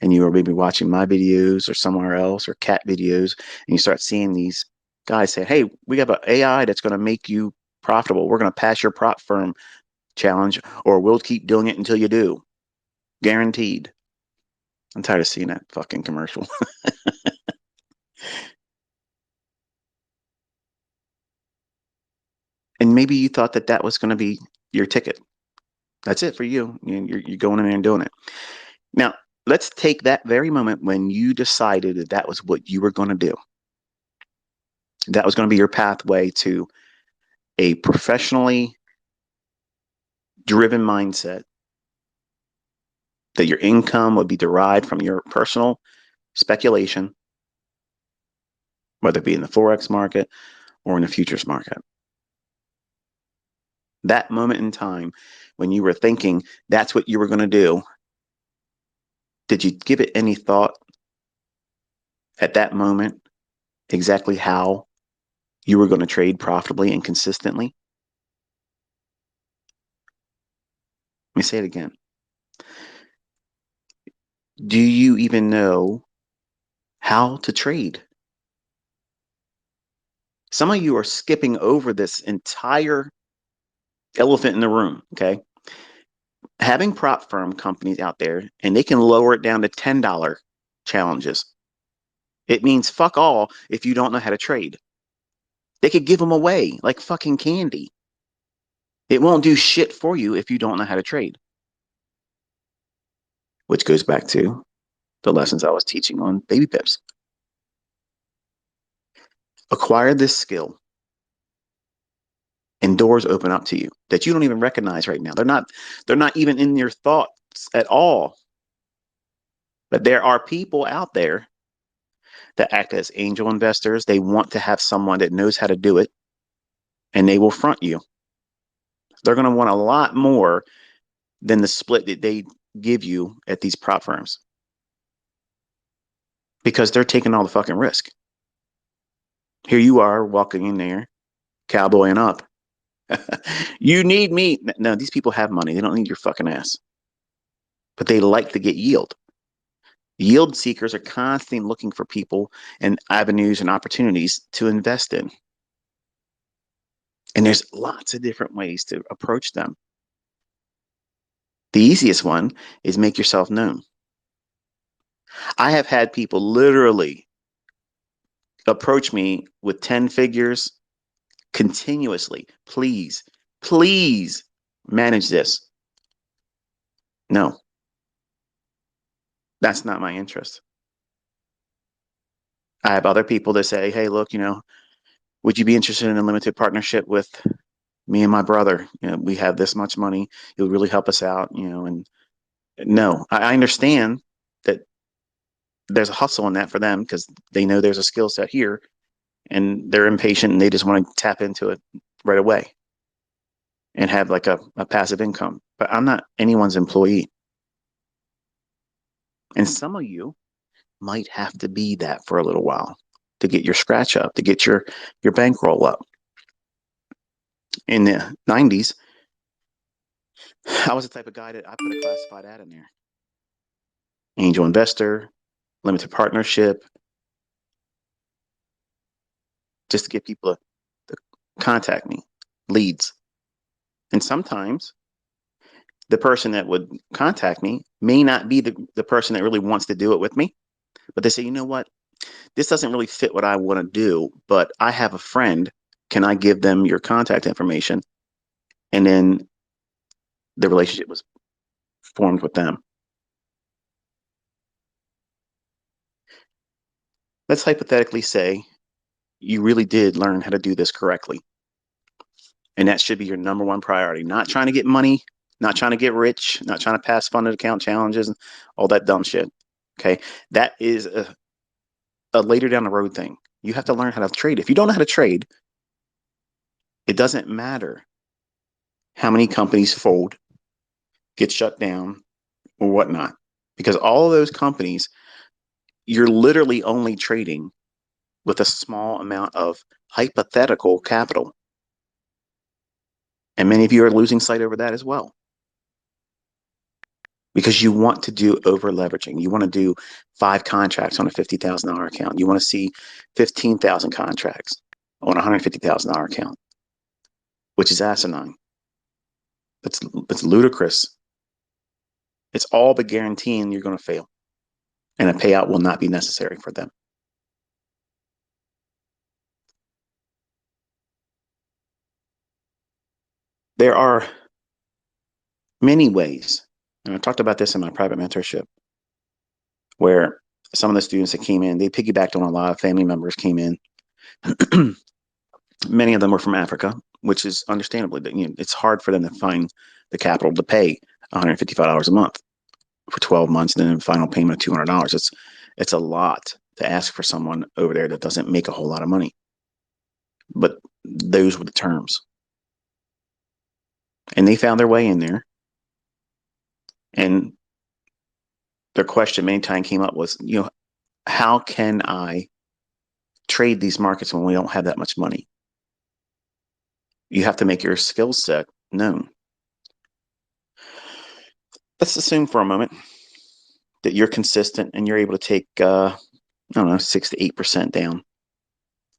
and you were maybe watching my videos or somewhere else or cat videos, and you start seeing these guys say, hey, we have an AI that's going to make you profitable. We're going to pass your prop firm challenge, or we'll keep doing it until you do. Guaranteed. I'm tired of seeing that fucking commercial. And maybe you thought that that was going to be your ticket. That's it for you. You're going in there and doing it. Now, let's take that very moment when you decided that that was what you were going to do. That was going to be your pathway to a professionally driven mindset, that your income would be derived from your personal speculation, whether it be in the Forex market or in the futures market. That moment in time when you were thinking that's what you were going to do, did you give it any thought at that moment exactly how you were going to trade profitably and consistently? Let me say it again. Do you even know how to trade? Some of you are skipping over this entire elephant in the room, okay? Having prop firm companies out there, and they can lower it down to $10 challenges. It means fuck all if you don't know how to trade. They could give them away like fucking candy. It won't do shit for you if you don't know how to trade. Which goes back to the lessons I was teaching on baby pips. Acquire this skill and doors open up to you that you don't even recognize right now. They're not even in your thoughts at all. But there are people out there that act as angel investors. They want to have someone that knows how to do it, and they will front you. They're going to want a lot more than the split that they give you at these prop firms, because they're taking all the fucking risk. Here you are walking in there, cowboying up. You need me. No, these people have money. They don't need your fucking ass. But they like to get yield. Yield seekers are constantly looking for people and avenues and opportunities to invest in. And there's lots of different ways to approach them. The easiest one is make yourself known. I have had people literally approach me with 10 figures continuously. Please, please manage this. No, that's not my interest. I have other people that say, hey, look, would you be interested in a limited partnership with me and my brother? We have this much money. It would really help us out, and no, I understand that there's a hustle in that for them because they know there's a skill set here and they're impatient and they just want to tap into it right away and have like a passive income. But I'm not anyone's employee. And some of you might have to be that for a little while to get your scratch up, to get your bankroll up. In the 90s, I was the type of guy that I put a classified ad in there. Angel investor, limited partnership, just to get people to contact me, leads. And sometimes the person that would contact me may not be the person that really wants to do it with me, but they say, you know what? This doesn't really fit what I want to do, but I have a friend. Can I give them your contact information? And then the relationship was formed with them. Let's hypothetically say you really did learn how to do this correctly. And that should be your number one priority. Not trying to get money, not trying to get rich, not trying to pass funded account challenges and all that dumb shit. Okay. That is a later down the road thing. You have to learn how to trade. If you don't know how to trade, it doesn't matter how many companies fold, get shut down, or whatnot. Because all of those companies, you're literally only trading with a small amount of hypothetical capital. And many of you are losing sight over that as well. because you want to do over leveraging. You want to do 5 contracts on a $50,000 account. You want to see 15,000 contracts on a $150,000 account, which is asinine. It's ludicrous. It's all but guaranteeing you're going to fail, and a payout will not be necessary for them. There are many ways, and I talked about this in my private mentorship, where some of the students that came in, they piggybacked on a lot of family members came in. Many of them were from Africa, which is understandably that, it's hard for them to find the capital to pay $155 a month for 12 months, and then a final payment of $200. It's a lot to ask for someone over there that doesn't make a whole lot of money. But those were the terms. And they found their way in there. And their question many times came up was, how can I trade these markets when we don't have that much money? You have to make your skill set known. Let's assume for a moment that you're consistent and you're able to take, I don't know, 6 to 8% down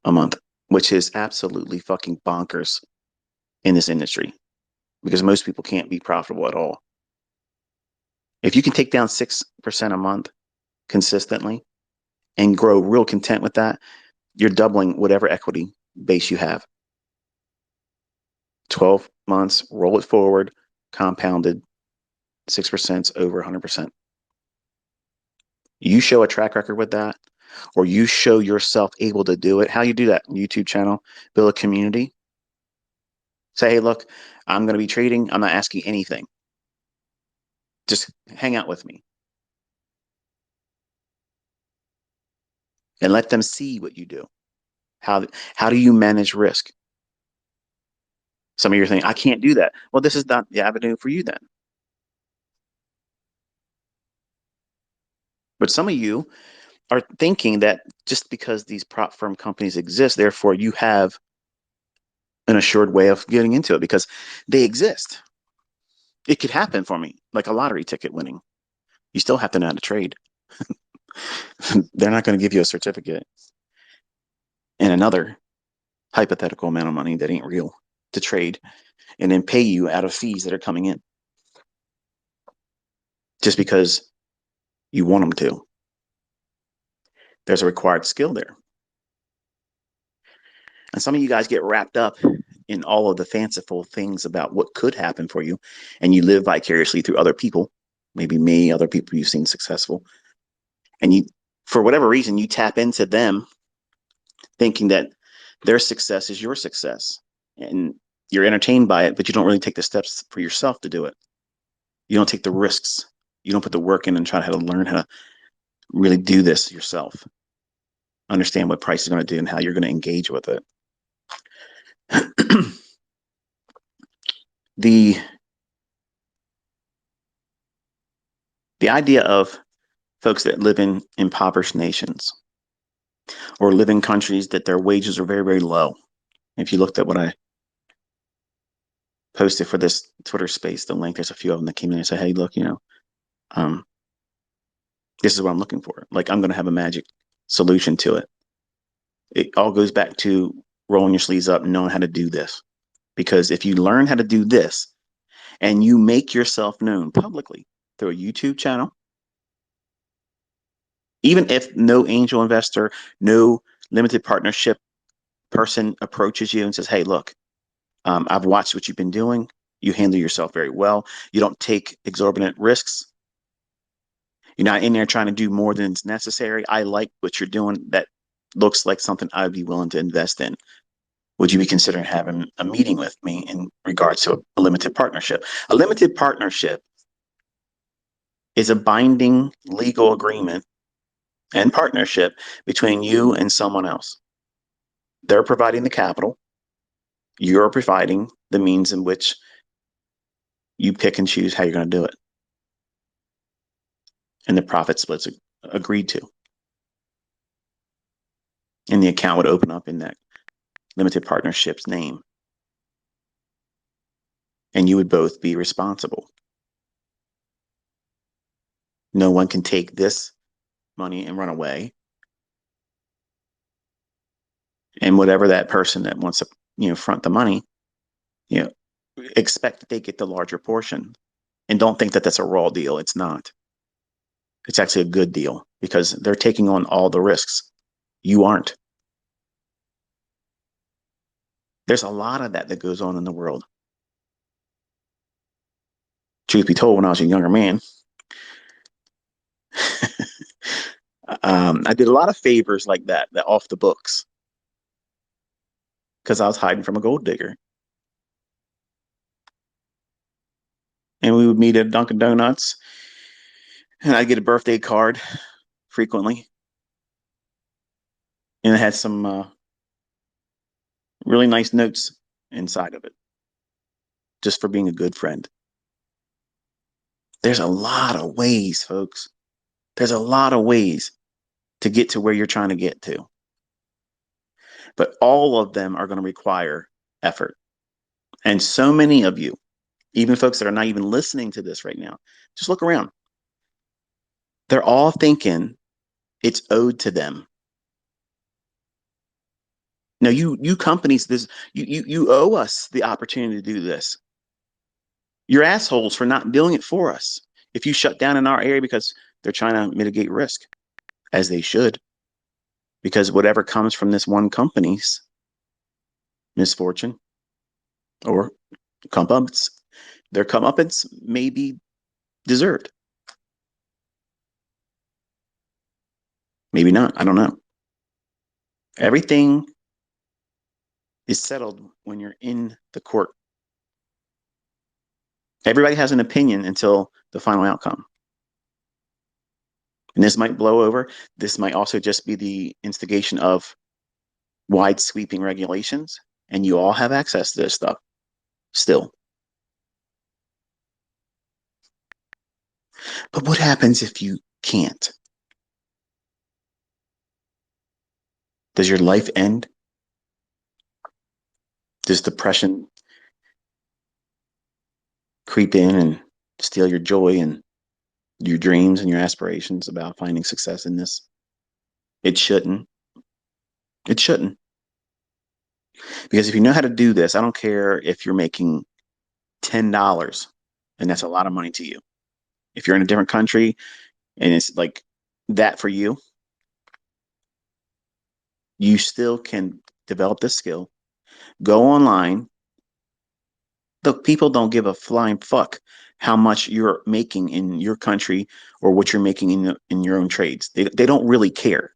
a month, which is absolutely fucking bonkers in this industry because most people can't be profitable at all. If you can take down 6% a month consistently and grow real content with that, you're doubling whatever equity base you have. 12 months, roll it forward, compounded, 6% over 100%. You show a track record with that, or you show yourself able to do it. How you do that? YouTube channel, build a community. Say, hey, look, I'm going to be trading. I'm not asking anything. Just hang out with me. And let them see what you do. How do you manage risk? Some of you are thinking, I can't do that. Well, this is not the avenue for you then. But some of you are thinking that just because these prop firm companies exist, therefore you have an assured way of getting into it because they exist. It could happen for me, like a lottery ticket winning. You still have to know how to trade. They're not going to give you a certificate and another hypothetical amount of money that ain't real to trade and then pay you out of fees that are coming in just because you want them to. There's a required skill there. And some of you guys get wrapped up in all of the fanciful things about what could happen for you, and you live vicariously through other people, maybe me, other people you've seen successful, and you, for whatever reason, you tap into them thinking that their success is your success, and you're entertained by it, but you don't really take the steps for yourself to do it. You don't take the risks. You don't put the work in and try to learn how to really do this yourself. Understand what price is going to do and how you're going to engage with it. The idea of folks that live in impoverished nations or live in countries that their wages are very, very low. If you looked at what I posted for this Twitter space, the link, there's a few of them that came in and said, hey, look, this is what I'm looking for. Like, I'm going to have a magic solution to it. It all goes back to rolling your sleeves up and knowing how to do this. Because if you learn how to do this and you make yourself known publicly through a YouTube channel, even if no angel investor, no limited partnership person approaches you and says, hey, look, I've watched what you've been doing. You handle yourself very well. You don't take exorbitant risks. You're not in there trying to do more than is necessary. I like what you're doing. That looks like something I'd be willing to invest in. Would you be considering having a meeting with me in regards to a limited partnership? A limited partnership is a binding legal agreement and partnership between you and someone else. They're providing the capital. You're providing the means in which you pick and choose how you're going to do it. And the profit splits agreed to. And the account would open up in that limited partnership's name. And you would both be responsible. No one can take this money and run away. And whatever that person that wants to, front the money, you know, expect that they get the larger portion. And don't think that that's a raw deal. It's not. It's actually a good deal because they're taking on all the risks. You aren't. There's a lot of that goes on in the world. Truth be told, when I was a younger man, I did a lot of favors like that off the books because I was hiding from a gold digger. And we would meet at Dunkin' Donuts, and I'd get a birthday card frequently, and it had some really nice notes inside of it, just for being a good friend. There's a lot of ways, folks. There's a lot of ways to get to where you're trying to get to, but all of them are going to require effort. And so many of you, even folks that are not even listening to this right now, just look around. They're all thinking it's owed to them. No, you companies, you owe us the opportunity to do this. You're assholes for not doing it for us. If you shut down in our area because they're trying to mitigate risk, as they should, because whatever comes from this one company's misfortune or comeuppance, their comeuppance may be deserved. Maybe not. I don't know. Everything is settled when you're in the court. Everybody has an opinion until the final outcome. And this might blow over. This might also just be the instigation of wide sweeping regulations, and you all have access to this stuff still. But what happens if you can't? Does your life end? Does depression creep in and steal your joy and your dreams and your aspirations about finding success in this? It shouldn't. It shouldn't. Because if you know how to do this, I don't care if you're making $10 and that's a lot of money to you. If you're in a different country and it's like that for you, you still can develop this skill. Go online. Look, people don't give a flying fuck how much you're making in your country or what you're making in your own trades. They don't really care.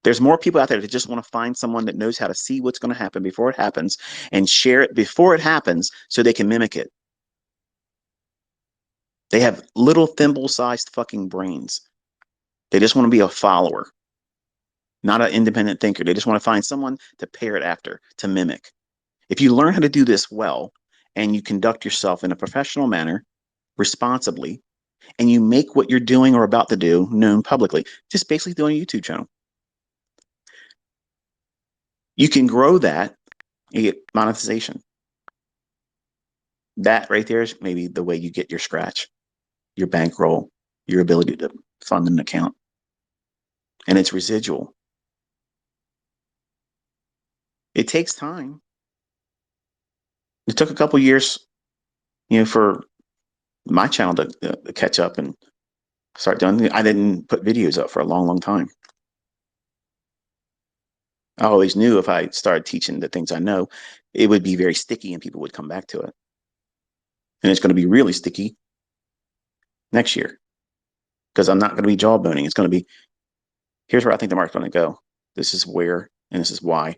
There's more people out there that just want to find someone that knows how to see what's going to happen before it happens and share it before it happens so they can mimic it. They have little thimble-sized fucking brains. They just want to be a follower, not an independent thinker. They just want to find someone to pair it after, to mimic. If you learn how to do this well and you conduct yourself in a professional manner, responsibly, and you make what you're doing or about to do known publicly, just basically doing a YouTube channel, you can grow that and get monetization. That right there is maybe the way you get your scratch, your bankroll, your ability to fund an account. And it's residual. It takes time. It took a couple years, for my channel to catch up and start doing. I didn't put videos up for a long, long time. I always knew if I started teaching the things I know, it would be very sticky and people would come back to it. And it's going to be really sticky next year because I'm not going to be jawboning. It's going to be, here's where I think the market's going to go. This is where, and this is why.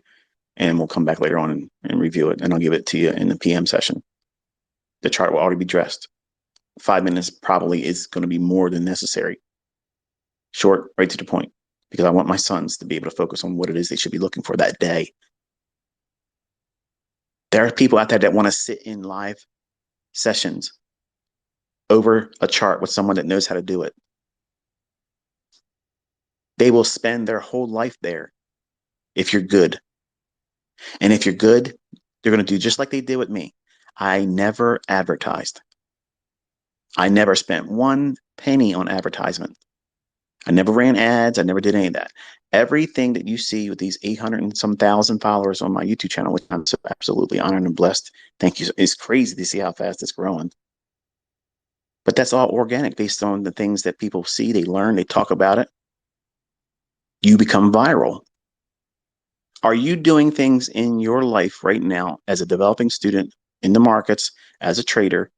And we'll come back later on and review it. And I'll give it to you in the PM session. The chart will already be dressed. 5 minutes probably is going to be more than necessary. Short, right to the point, because I want my sons to be able to focus on what it is they should be looking for that day. There are people out there that want to sit in live sessions over a chart with someone that knows how to do it. They will spend their whole life there if you're good. And if you're good, they're going to do just like they did with me. I never advertised. I never spent one penny on advertisement. I never ran ads. I never did any of that. Everything that you see with these 800 and some thousand followers on my YouTube channel, which I'm so absolutely honored and blessed. Thank you. It's crazy to see how fast it's growing. But that's all organic based on the things that people see, they learn, they talk about it. You become viral. Are you doing things in your life right now as a developing student in the markets, as a trader?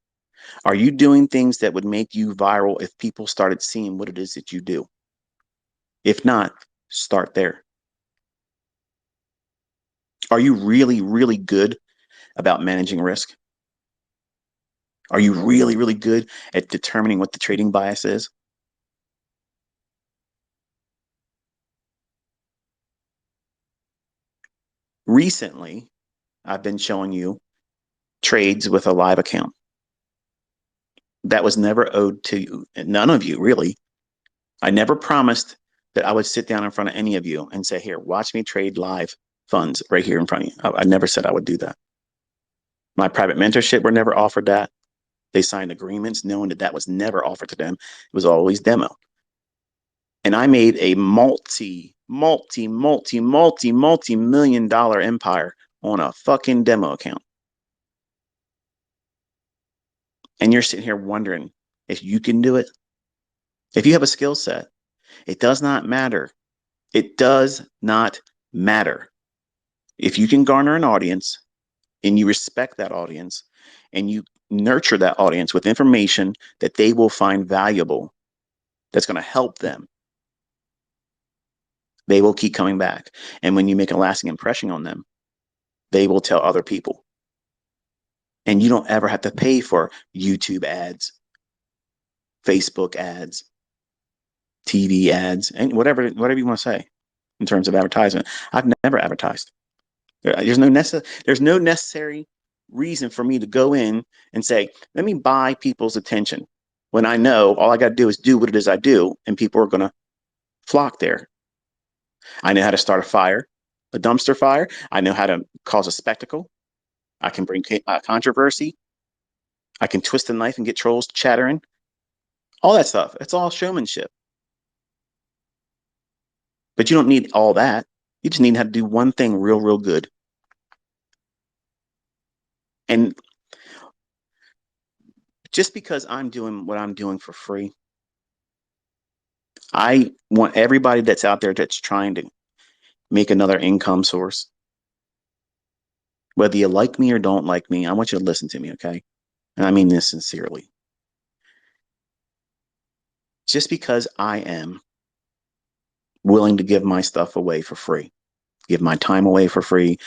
Are you doing things that would make you viral if people started seeing what it is that you do? If not, start there. Are you really, really good about managing risk? Are you really, really good at determining what the trading bias is? Recently, I've been showing you trades with a live account. That was never owed to you, none of you really. I never promised that I would sit down in front of any of you and say, here, watch me trade live funds right here in front of you. I never said I would do that. My private mentorship were never offered that. They signed agreements knowing that that was never offered to them. It was always demo. And I made a multi-million dollar empire on a fucking demo account. And you're sitting here wondering if you can do it. If you have a skill set, it does not matter. It does not matter. If you can garner an audience and you respect that audience and you nurture that audience with information that they will find valuable, that's going to help them, they will keep coming back. And when you make a lasting impression on them, they will tell other people. And you don't ever have to pay for YouTube ads, Facebook ads, TV ads, and whatever you want to say in terms of advertisement. I've never advertised. There's no necessary reason for me to go in and say, let me buy people's attention when I know all I got to do is do what it is I do, and people are going to flock there. I know how to start a fire, a dumpster fire. I know how to cause a spectacle. I can bring controversy. I can twist a knife and get trolls chattering. All that stuff. It's all showmanship. But you don't need all that. You just need how to do one thing real, real good. And just because I'm doing what I'm doing for free, I want everybody that's out there that's trying to make another income source, whether you like me or don't like me, I want you to listen to me, okay? And I mean this sincerely. Just because I am willing to give my stuff away for free, give my time away for free,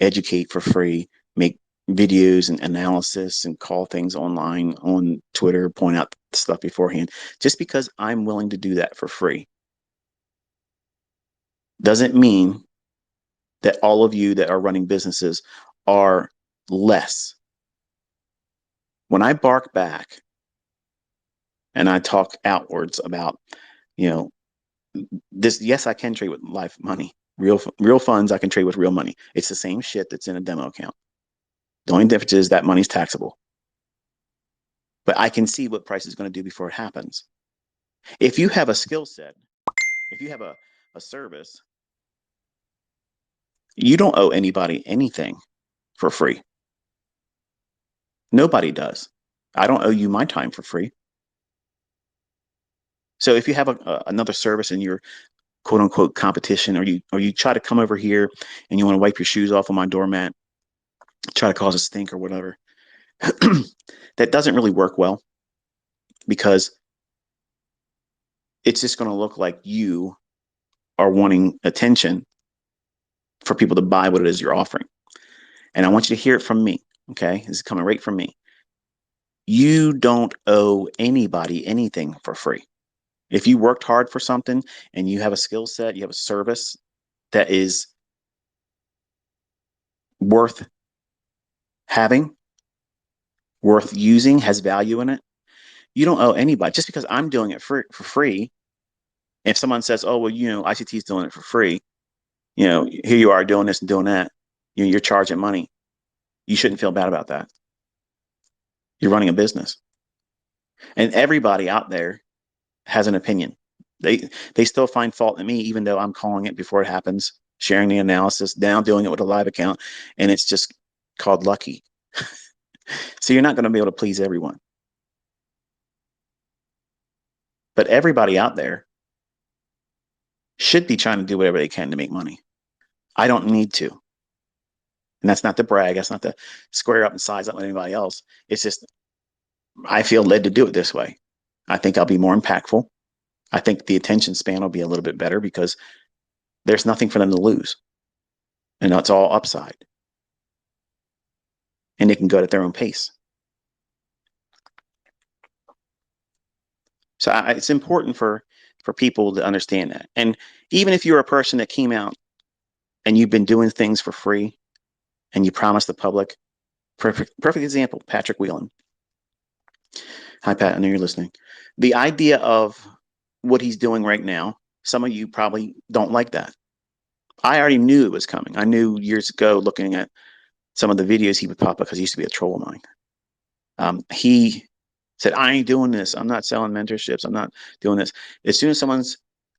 educate for free, make videos and analysis and call things online on Twitter, point out stuff beforehand, just because I'm willing to do that for free doesn't mean that all of you that are running businesses are less. When I bark back and I talk outwards about, you know, this, yes, I can trade with live money, real funds. I can trade with real money. It's the same shit that's in a demo account. The only difference is that money's taxable. But I can see what price is going to do before it happens. If you have a skill set, if you have a service, you don't owe anybody anything for free. Nobody does. I don't owe you my time for free. So if you have another service and you're quote unquote competition, or you try to come over here and you want to wipe your shoes off on my doormat, try to cause a stink or whatever, that doesn't really work well, because it's just going to look like you are wanting attention for people to buy what it is you're offering. And I want you to hear it from me. Okay. This is coming right from me. You don't owe anybody anything for free. If you worked hard for something and you have a skill set, you have a service that is worth having, worth using, has value in it, you don't owe anybody. Just because I'm doing it for free, if someone says, oh, well, ICT is doing it for free, here you are doing this and doing that, you're charging money. You shouldn't feel bad about that. You're running a business. And everybody out there has an opinion. They still find fault in me, even though I'm calling it before it happens, sharing the analysis, now doing it with a live account, and it's just called lucky. So you're not going to be able to please everyone. But everybody out there should be trying to do whatever they can to make money. I don't need to. And that's not to brag. That's not to square up and size up with anybody else. It's just, I feel led to do it this way. I think I'll be more impactful. I think the attention span will be a little bit better because there's nothing for them to lose. And it's all upside. And they can go at their own pace. So it's important for people to understand that. And even if you're a person that came out and you've been doing things for free and you promise the public, perfect example, Patrick Whelan. Hi, Pat, I know you're listening. The idea of what he's doing right now, some of you probably don't like that. I already knew it was coming. I knew years ago looking at some of the videos he would pop up because he used to be a troll of mine. He said, I ain't doing this. I'm not selling mentorships. I'm not doing this. As soon as someone's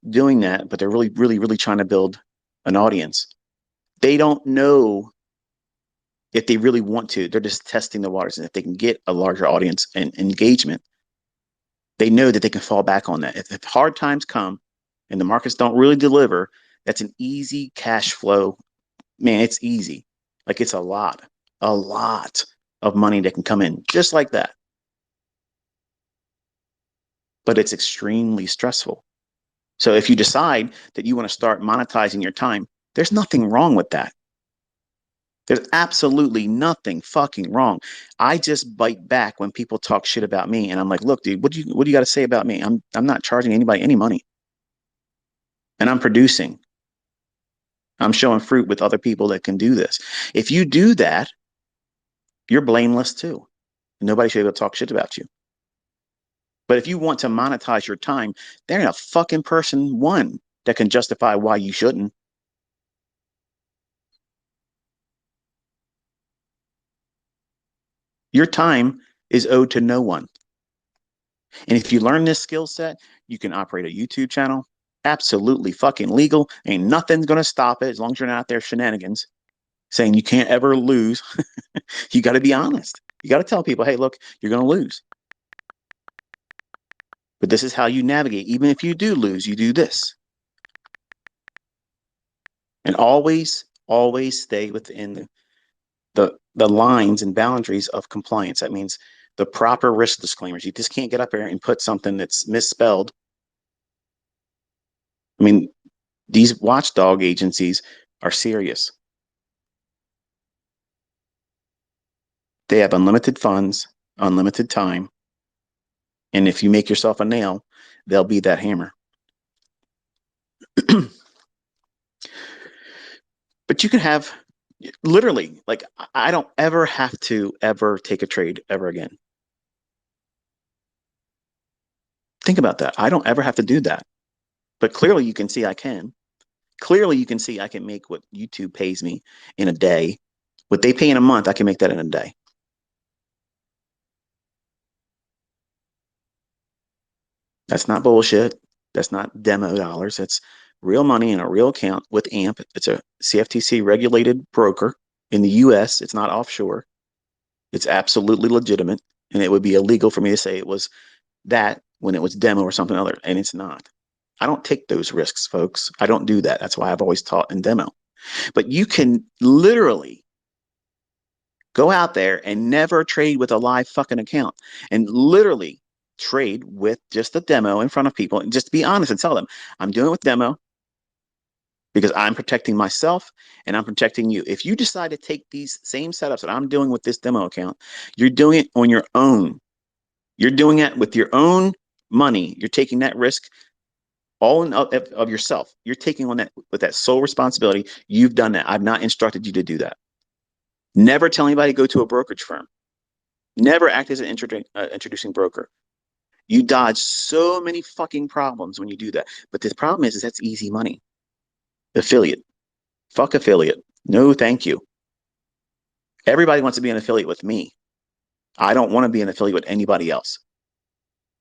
doing that, but they're really, really, really trying to build an audience, they don't know if they really want to. They're just testing the waters. And if they can get a larger audience and engagement, they know that they can fall back on that. If hard times come and the markets don't really deliver, that's an easy cash flow. Man, it's easy. Like it's a lot of money that can come in just like that. But it's extremely stressful. So if you decide that you want to start monetizing your time, there's nothing wrong with that. There's absolutely nothing fucking wrong. I just bite back when people talk shit about me, and I'm like, look, dude, what do you got to say about me? I'm not charging anybody any money, and I'm producing. I'm showing fruit with other people that can do this. If you do that, you're blameless too. Nobody should be able to talk shit about you. But if you want to monetize your time, there ain't a fucking person, one, that can justify why you shouldn't. Your time is owed to no one. And if you learn this skill set, you can operate a YouTube channel. Absolutely fucking legal. Ain't nothing's going to stop it as long as you're not out there shenanigans saying you can't ever lose. You got to be honest. You got to tell people, hey, look, you're going to lose. But this is how you navigate. Even if you do lose, you do this. And always, always stay within the lines and boundaries of compliance. That means the proper risk disclaimers. You just can't get up there and put something that's misspelled. I mean, these watchdog agencies are serious. They have unlimited funds, unlimited time. And if you make yourself a nail, they'll be that hammer. But you can have literally, like, I don't ever have to ever take a trade ever again. Think about that. I don't ever have to do that. But clearly you can see I can. Clearly you can see I can make what YouTube pays me in a day. What they pay in a month, I can make that in a day. That's not bullshit. That's not demo dollars. That's real money in a real account with AMP. It's a CFTC regulated broker in the US. It's not offshore. It's absolutely legitimate. And it would be illegal for me to say it was that when it was demo or something other. And it's not. I don't take those risks, folks. I don't do that. That's why I've always taught in demo. But you can literally go out there and never trade with a live fucking account and literally trade with just a demo in front of people and just be honest and tell them, I'm doing it with demo because I'm protecting myself and I'm protecting you. If you decide to take these same setups that I'm doing with this demo account, you're doing it on your own. You're doing it with your own money. You're taking that risk all of yourself. You're taking on that with that sole responsibility. You've done that. I've not instructed you to do that. Never tell anybody to go to a brokerage firm. Never act as an introducing broker. You dodge so many fucking problems when you do that. But the problem is that's easy money. Affiliate. Fuck affiliate. No, thank you. Everybody wants to be an affiliate with me. I don't want to be an affiliate with anybody else.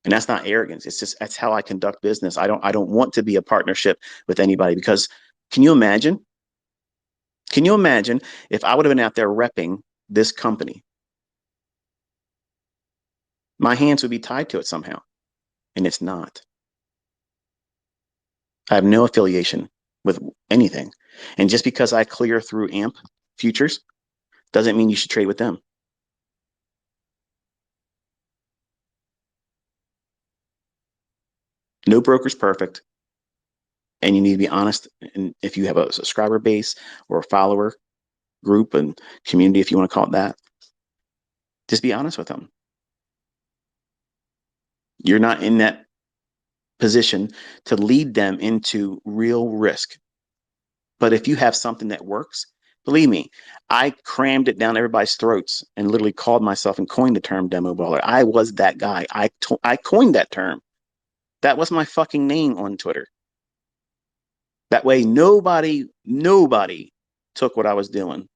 And that's not arrogance. It's just that's how I conduct business. I don't want to be a partnership with anybody because can you imagine? Can you imagine if I would have been out there repping this company? My hands would be tied to it somehow. And it's not. I have no affiliation with anything. And just because I clear through AMP futures doesn't mean you should trade with them. No broker's perfect. And you need to be honest. And if you have a subscriber base or a follower group and community, if you want to call it that, just be honest with them. You're not in that position to lead them into real risk. But if you have something that works, believe me, I crammed it down everybody's throats and literally called myself and coined the term demo baller. I was that guy. I coined that term. That was my fucking name on Twitter. That way, nobody took what I was doing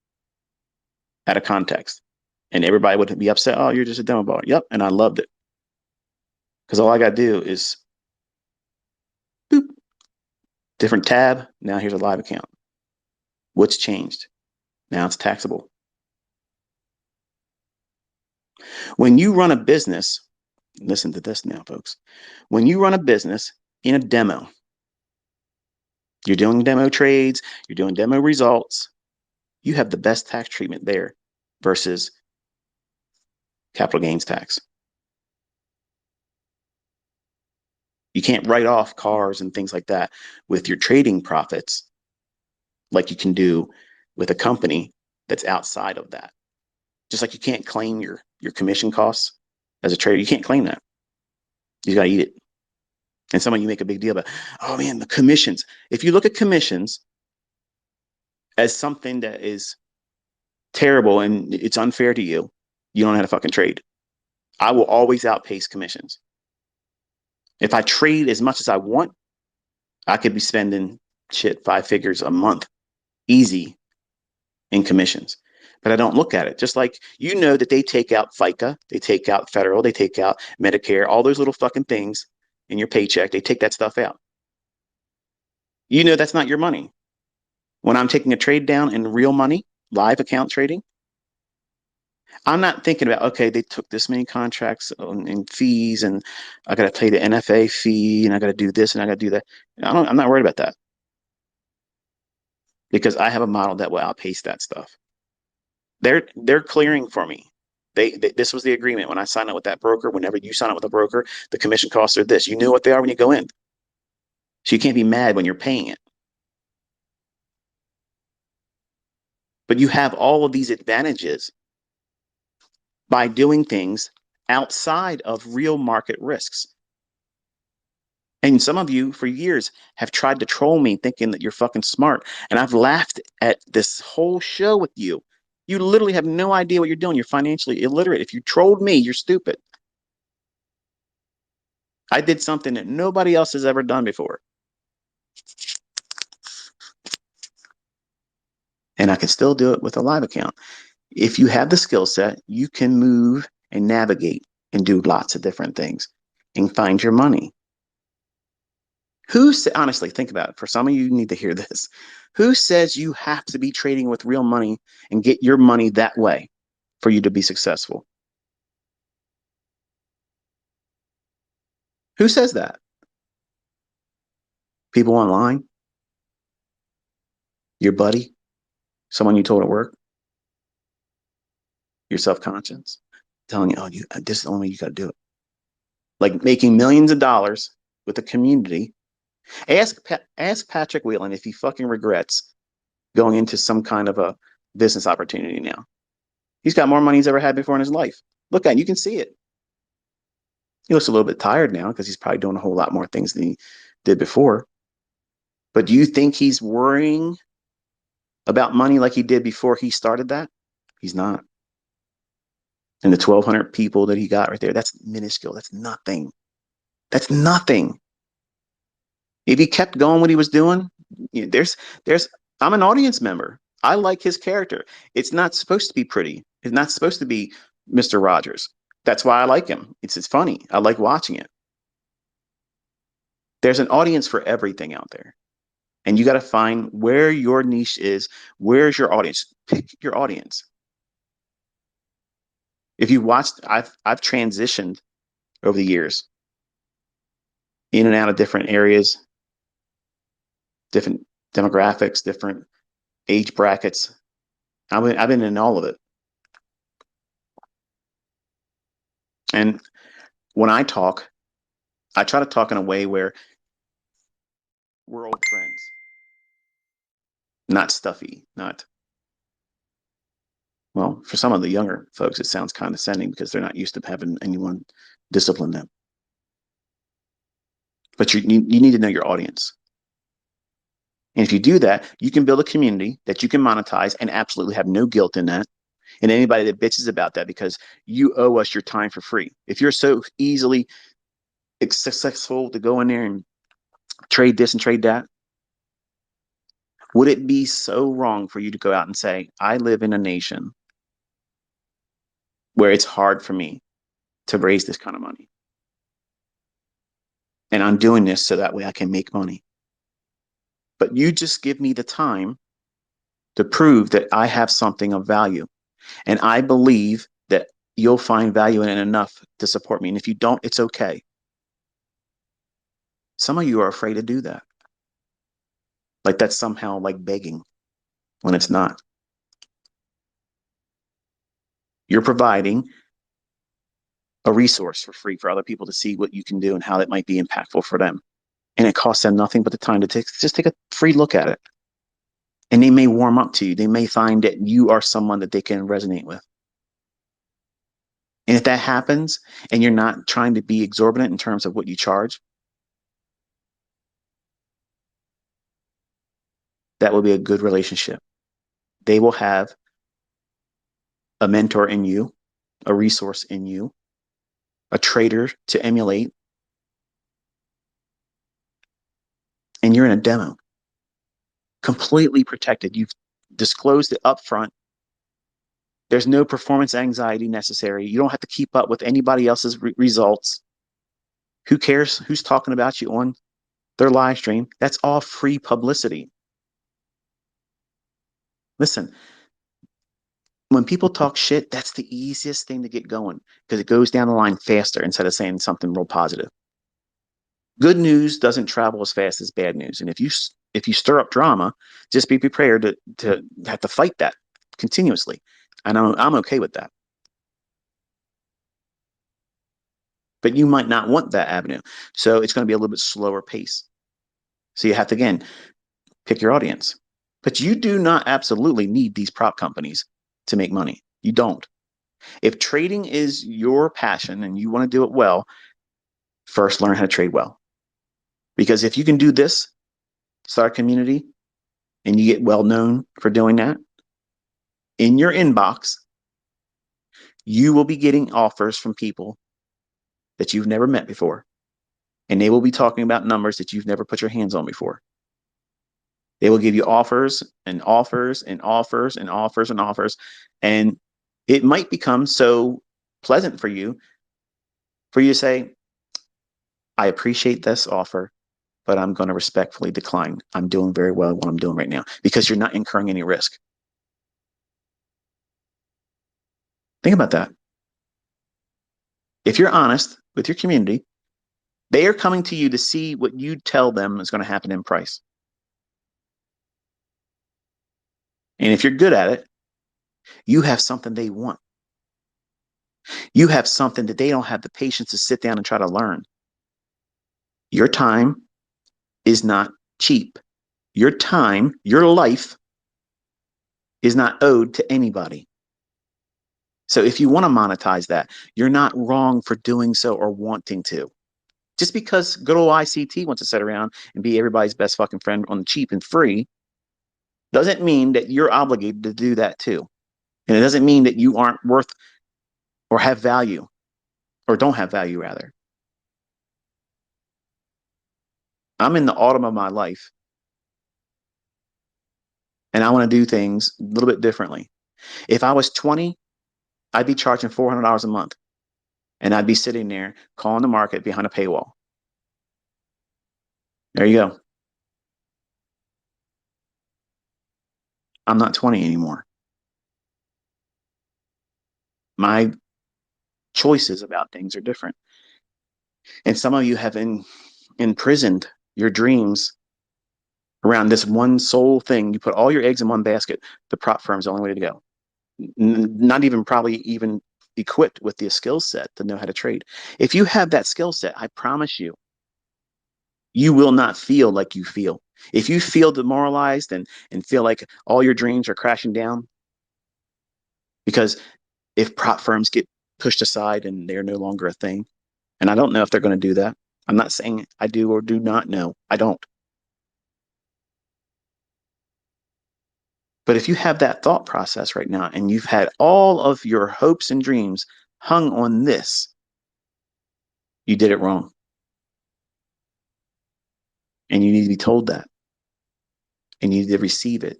out of context. And everybody would be upset. Oh, you're just a demo baller. Yep. And I loved it. Because all I got to do is boop, different tab. Now here's a live account. What's changed? Now it's taxable. When you run a business, listen to this now, folks. When you run a business in a demo, you're doing demo trades, you're doing demo results, you have the best tax treatment there versus capital gains tax. You can't write off cars and things like that with your trading profits like you can do with a company that's outside of that. Just like you can't claim your commission costs as a trader, you can't claim that. You got to eat it. And some of you make a big deal about, oh man, the commissions. If you look at commissions as something that is terrible and it's unfair to you, you don't know how to fucking trade. I will always outpace commissions. If I trade as much as I want, I could be spending shit 5 figures a month easy in commissions. But I don't look at it. Just like you know that they take out FICA, they take out federal, they take out Medicare, all those little fucking things in your paycheck, they take that stuff out. You know that's not your money. When I'm taking a trade down in real money, live account trading, I'm not thinking about, okay, they took this many contracts in fees and I got to pay the NFA fee and I got to do this and I got to do that. I'm not worried about that because I have a model that will outpace that stuff. They're clearing for me. This was the agreement when I signed up with that broker. Whenever you sign up with a broker, the commission costs are this. You know what they are when you go in. So you can't be mad when you're paying it. But you have all of these advantages by doing things outside of real market risks. And some of you for years have tried to troll me thinking that you're fucking smart. And I've laughed at this whole show with you. You literally have no idea what you're doing. You're financially illiterate. If you trolled me, you're stupid. I did something that nobody else has ever done before. And I can still do it with a live account. If you have the skill set, you can move and navigate and do lots of different things and find your money. Honestly, think about it. For some of you, need to hear this. Who says you have to be trading with real money and get your money that way for you to be successful? Who says that? People online? Your buddy? Someone you told at work? Your self-conscious? Telling you, oh, this is the only way you got to do it. Like making millions of dollars with a community. Ask Patrick Whelan if he fucking regrets going into some kind of a business opportunity now. He's got more money he's ever had before in his life. Look at it, you can see it. He looks a little bit tired now because he's probably doing a whole lot more things than he did before. But do you think he's worrying about money like he did before he started that? He's not. And the 1,200 people that he got right there, that's minuscule. That's nothing. That's nothing. If he kept going what he was doing, I'm an audience member. I like his character. It's not supposed to be pretty. It's not supposed to be Mr. Rogers. That's why I like him. It's funny. I like watching it. There's an audience for everything out there. And you got to find where your niche is. Where's your audience? Pick your audience. If you watched, I've transitioned over the years in and out of different areas, different demographics, different age brackets. I've been in all of it. And when I talk, I try to talk in a way where we're old friends, not stuffy, not, well, for some of the younger folks, it sounds condescending because they're not used to having anyone discipline them. But you need to know your audience. And if you do that, you can build a community that you can monetize and absolutely have no guilt in that. And anybody that bitches about that because you owe us your time for free. If you're so easily successful to go in there and trade this and trade that, would it be so wrong for you to go out and say, I live in a nation where it's hard for me to raise this kind of money? And I'm doing this so that way I can make money. But you just give me the time to prove that I have something of value. And I believe that you'll find value in it enough to support me. And if you don't, it's okay. Some of you are afraid to do that. Like that's somehow like begging when it's not. You're providing a resource for free for other people to see what you can do and how that might be impactful for them. And it costs them nothing but the time to just take a free look at it. And they may warm up to you. They may find that you are someone that they can resonate with. And if that happens and you're not trying to be exorbitant in terms of what you charge, that will be a good relationship. They will have a mentor in you, a resource in you, a trader to emulate, and you're in a demo, completely protected. You've disclosed it up front. There's no performance anxiety necessary. You don't have to keep up with anybody else's results. Who cares who's talking about you on their live stream? That's all free publicity. Listen, when people talk shit, that's the easiest thing to get going because it goes down the line faster instead of saying something real positive. Good news doesn't travel as fast as bad news. And if you stir up drama, just be prepared to have to fight that continuously. And I'm okay with that. But you might not want that avenue. So it's going to be a little bit slower pace. So you have to, again, pick your audience. But you do not absolutely need these prop companies to make money. You don't. If trading is your passion and you want to do it well, first learn how to trade well. Because if you can do this, start a community, and you get well known for doing that, in your inbox, you will be getting offers from people that you've never met before. And they will be talking about numbers that you've never put your hands on before. They will give you offers and offers and offers and offers and offers. And it might become so pleasant for you to say, I appreciate this offer, but I'm going to respectfully decline. I'm doing very well what I'm doing right now because you're not incurring any risk. Think about that. If you're honest with your community, they are coming to you to see what you tell them is going to happen in price. And if you're good at it, you have something they want. You have something that they don't have the patience to sit down and try to learn. Your time is not cheap. Your time, your life is not owed to anybody. So if you want to monetize that, you're not wrong for doing so or wanting to. Just because good old ICT wants to sit around and be everybody's best fucking friend on the cheap and free doesn't mean that you're obligated to do that too. And it doesn't mean that you aren't worth or have value or don't have value rather. I'm in the autumn of my life and I want to do things a little bit differently. If I was 20, I'd be charging $400 a month and I'd be sitting there calling the market behind a paywall. There you go. I'm not 20 anymore. My choices about things are different. And some of you have imprisoned your dreams around this one sole thing. You put all your eggs in one basket. The prop firm is the only way to go. Not even probably even equipped with the skill set to know how to trade. If you have that skill set, I promise you, you will not feel like you feel. If you feel demoralized and feel like all your dreams are crashing down, because if prop firms get pushed aside and they're no longer a thing, and I don't know if they're going to do that. I'm not saying I do or do not know. I don't. But if you have that thought process right now and you've had all of your hopes and dreams hung on this, you did it wrong. And you need to be told that. And you need to receive it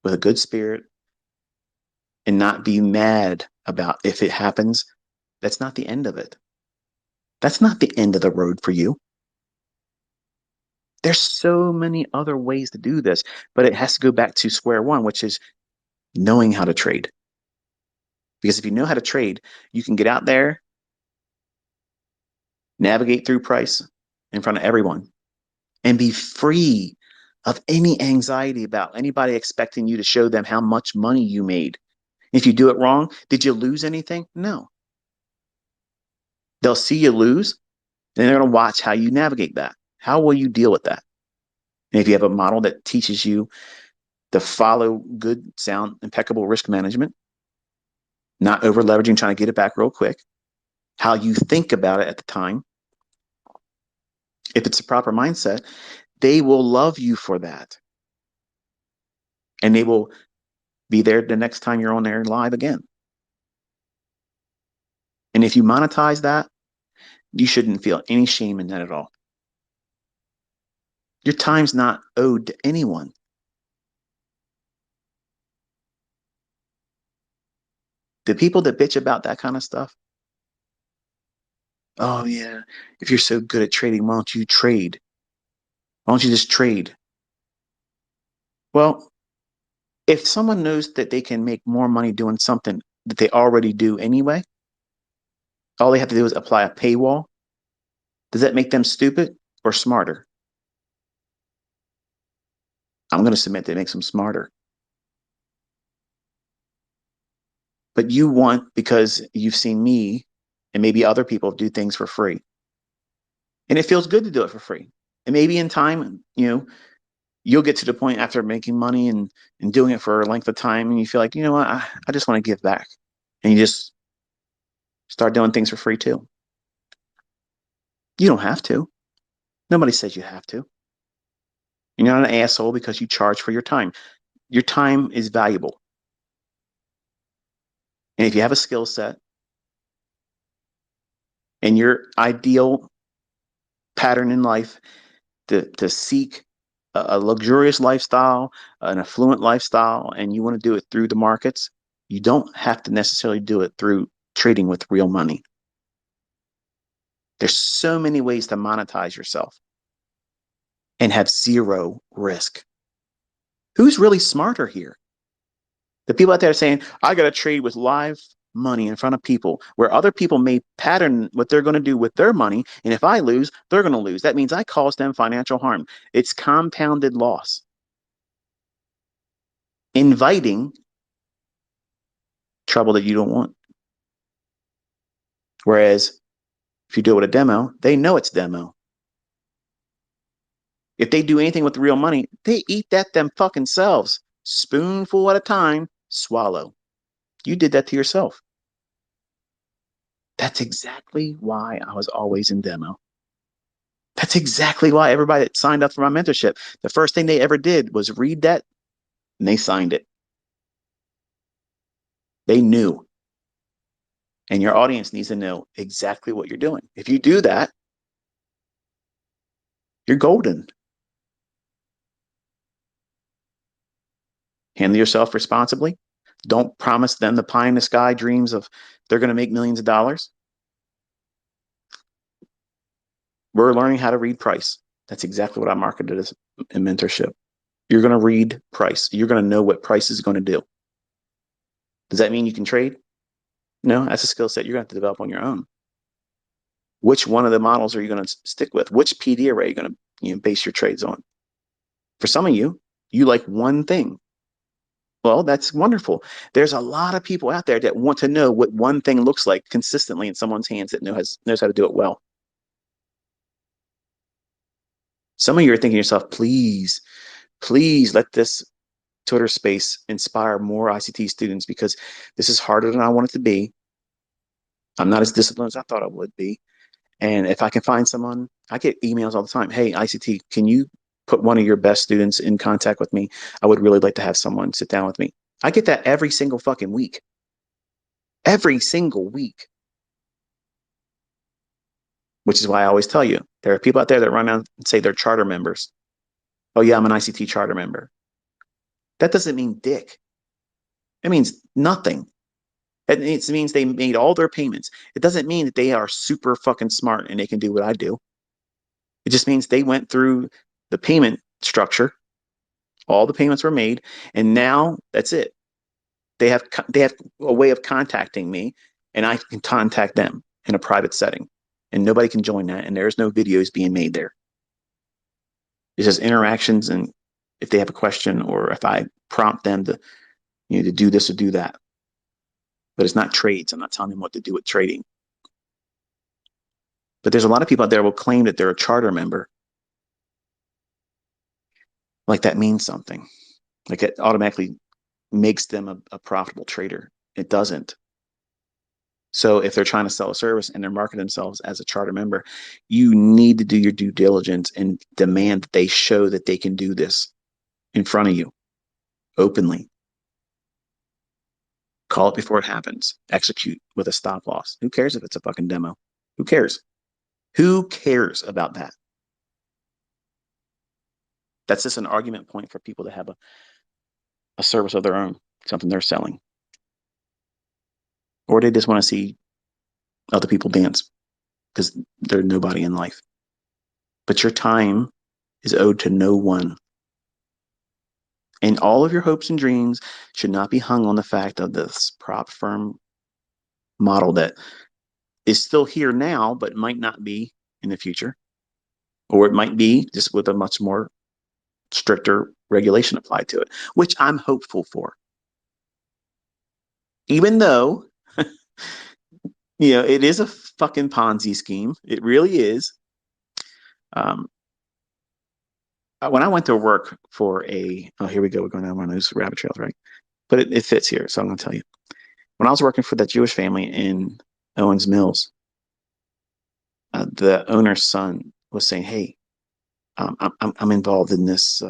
with a good spirit and not be mad about if it happens. That's not the end of it. That's not the end of the road for you. There's so many other ways to do this, but it has to go back to square one, which is knowing how to trade. Because if you know how to trade, you can get out there, navigate through price in front of everyone, and be free of any anxiety about anybody expecting you to show them how much money you made. If you do it wrong, did you lose anything? No. They'll see you lose, and they're going to watch how you navigate that. How will you deal with that? And if you have a model that teaches you to follow good, sound, impeccable risk management, not over leveraging, trying to get it back real quick, how you think about it at the time, if it's a proper mindset, they will love you for that. And they will be there the next time you're on there live again. And if you monetize that, you shouldn't feel any shame in that at all. Your time's not owed to anyone. The people that bitch about that kind of stuff, oh yeah, if you're so good at trading, why don't you trade? Why don't you just trade? Well, if someone knows that they can make more money doing something that they already do anyway, all they have to do is apply a paywall. Does that make them stupid or smarter? I'm going to submit that it makes them smarter. But you want, because you've seen me and maybe other people do things for free. And it feels good to do it for free. And maybe in time, you'll get to the point after making money and doing it for a length of time and you feel like, you know what, I just want to give back. And you just start doing things for free too. You don't have to. Nobody says you have to. You're not an asshole because you charge for your time. Your time is valuable. And if you have a skill set and your ideal pattern in life to seek a luxurious lifestyle, an affluent lifestyle, and you want to do it through the markets, you don't have to necessarily do it through trading with real money. There's so many ways to monetize yourself and have zero risk. Who's really smarter here? The people out there saying, I got to trade with live money in front of people where other people may pattern what they're going to do with their money. And if I lose, they're going to lose. That means I caused them financial harm. It's compounded loss. Inviting trouble that you don't want. Whereas if you do it with a demo, they know it's demo. If they do anything with the real money, they eat that them fucking selves. Spoonful at a time, swallow. You did that to yourself. That's exactly why I was always in demo. That's exactly why everybody that signed up for my mentorship, the first thing they ever did was read that and they signed it. They knew. And your audience needs to know exactly what you're doing. If you do that, you're golden. Handle yourself responsibly. Don't promise them the pie in the sky dreams of they're going to make millions of dollars. We're learning how to read price. That's exactly what I marketed as a mentorship. You're going to read price. You're going to know what price is going to do. Does that mean you can trade? No, that's a skill set you're going to have to develop on your own. Which one of the models are you going to stick with? Which PD array are you going to base your trades on? For some of you, you like one thing. Well, that's wonderful. There's a lot of people out there that want to know what one thing looks like consistently in someone's hands that knows how to do it well. Some of you are thinking to yourself, please, please let this Twitter space inspire more ICT students because this is harder than I want it to be. I'm not as disciplined as I thought I would be. And if I can find someone, I get emails all the time. Hey, ICT, can you put one of your best students in contact with me? I would really like to have someone sit down with me. I get that every single fucking week. Every single week. Which is why I always tell you, there are people out there that run around and say they're charter members. Oh yeah, I'm an ICT charter member. That doesn't mean dick. It means nothing. It means they made all their payments. It doesn't mean that they are super fucking smart and they can do what I do. It just means they went through the payment structure. All the payments were made, and now that's it. They have a way of contacting me, and I can contact them in a private setting, and nobody can join that, and there's no videos being made there. It's just interactions, and if they have a question or if I prompt them to to do this or do that. But it's not trades. I'm not telling them what to do with trading. But there's a lot of people out there who will claim that they're a charter member. Like that means something. Like it automatically makes them a profitable trader. It doesn't. So if they're trying to sell a service and they're marketing themselves as a charter member, you need to do your due diligence and demand that they show that they can do this in front of you openly. Call it before it happens. Execute with a stop loss. Who cares if it's a fucking demo? Who cares? Who cares about that? That's just an argument point for people that have a service of their own, something they're selling. Or they just want to see other people dance because they're nobody in life. But your time is owed to no one. And all of your hopes and dreams should not be hung on the fact of this prop firm model that is still here now, but might not be in the future. Or it might be just with a much more stricter regulation applied to it, which I'm hopeful for. Even though, it is a fucking Ponzi scheme. It really is. Um, when I went to work for here we go. We're going down one of those rabbit trails, right? But it fits here. So I'm going to tell you. When I was working for that Jewish family in Owens Mills, the owner's son was saying, "Hey, I'm involved in this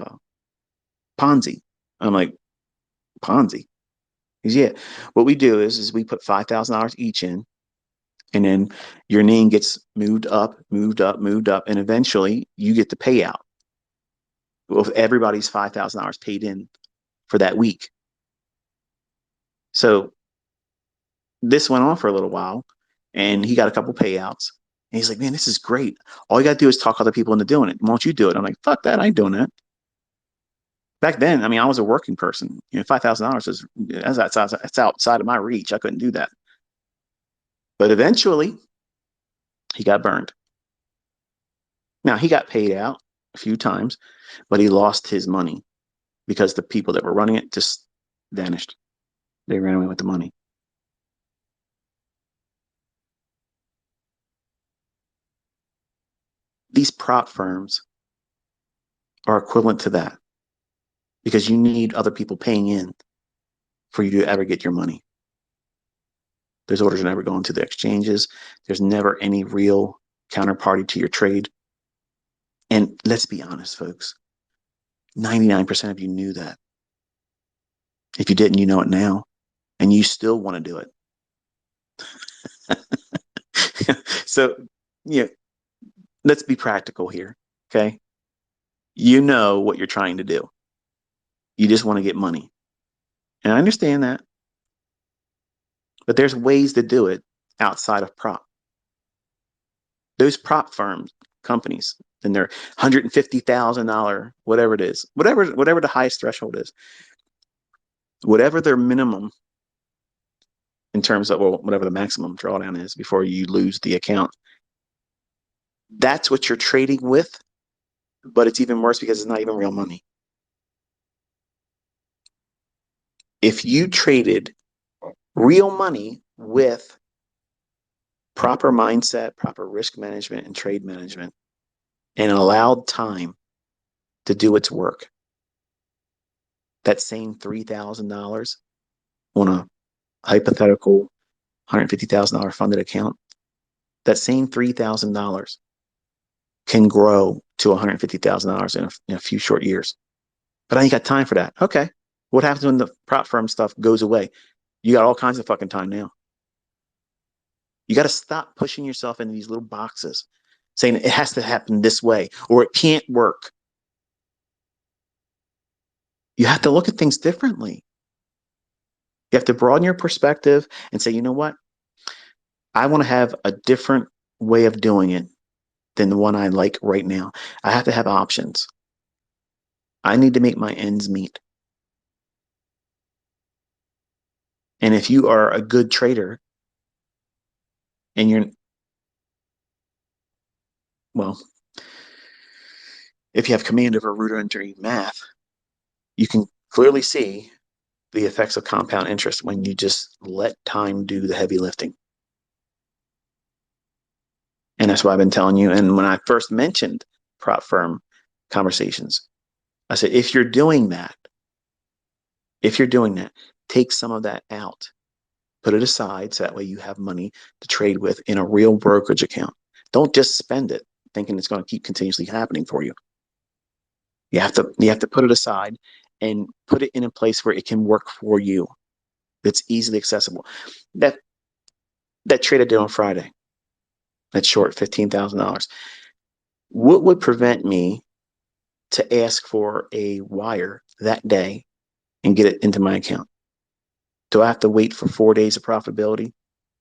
Ponzi." I'm like, "Ponzi?" He's, "Yeah. What we do is we put $5,000 each in, and then your name gets moved up, moved up, moved up, and eventually you get the payout. Well, everybody's $5,000 paid in for that week." So this went on for a little while, and he got a couple payouts. And he's like, "Man, this is great. All you got to do is talk other people into doing it. Why don't you do it?" I'm like, "Fuck that. I ain't doing that." Back then, I mean, I was a working person. $5,000 that's outside of my reach. I couldn't do that. But eventually, he got burned. Now, he got paid out a few times, but he lost his money because the people that were running it just vanished. They ran away with the money. These prop firms are equivalent to that because you need other people paying in for you to ever get your money. Those orders are never going to the exchanges. There's never any real counterparty to your trade. And let's be honest, folks, 99% of you knew that. If you didn't, you know it now, and you still want to do it. So, yeah, let's be practical here, okay? You know what you're trying to do. You just want to get money. And I understand that, but there's ways to do it outside of prop. Those prop firms, companies, than their $150,000, whatever it is, whatever the highest threshold is, whatever their minimum in terms of, well, whatever the maximum drawdown is before you lose the account. That's what you're trading with, but it's even worse because it's not even real money. If you traded real money with proper mindset, proper risk management, and trade management, and allowed time to do its work, that same $3,000 on a hypothetical $150,000 funded account, that same $3,000 can grow to $150,000 in a few short years. But I ain't got time for that. Okay. What happens when the prop firm stuff goes away? You got all kinds of fucking time now. You got to stop pushing yourself into these little boxes saying it has to happen this way or it can't work. You have to look at things differently. You have to broaden your perspective and say, you know what? I want to have a different way of doing it than the one I like right now. I have to have options. I need to make my ends meet. And if you are a good trader and well, if you have command over rudimentary math, you can clearly see the effects of compound interest when you just let time do the heavy lifting. And that's why I've been telling you. And when I first mentioned prop firm conversations, I said, if you're doing that, take some of that out, put it aside so that way you have money to trade with in a real brokerage account. Don't just spend it thinking it's going to keep continuously happening for you. You have to put it aside and put it in a place where it can work for you. It's easily accessible. That trade I did on Friday, that short $15,000. What would prevent me to ask for a wire that day and get it into my account? Do I have to wait for 4 days of profitability,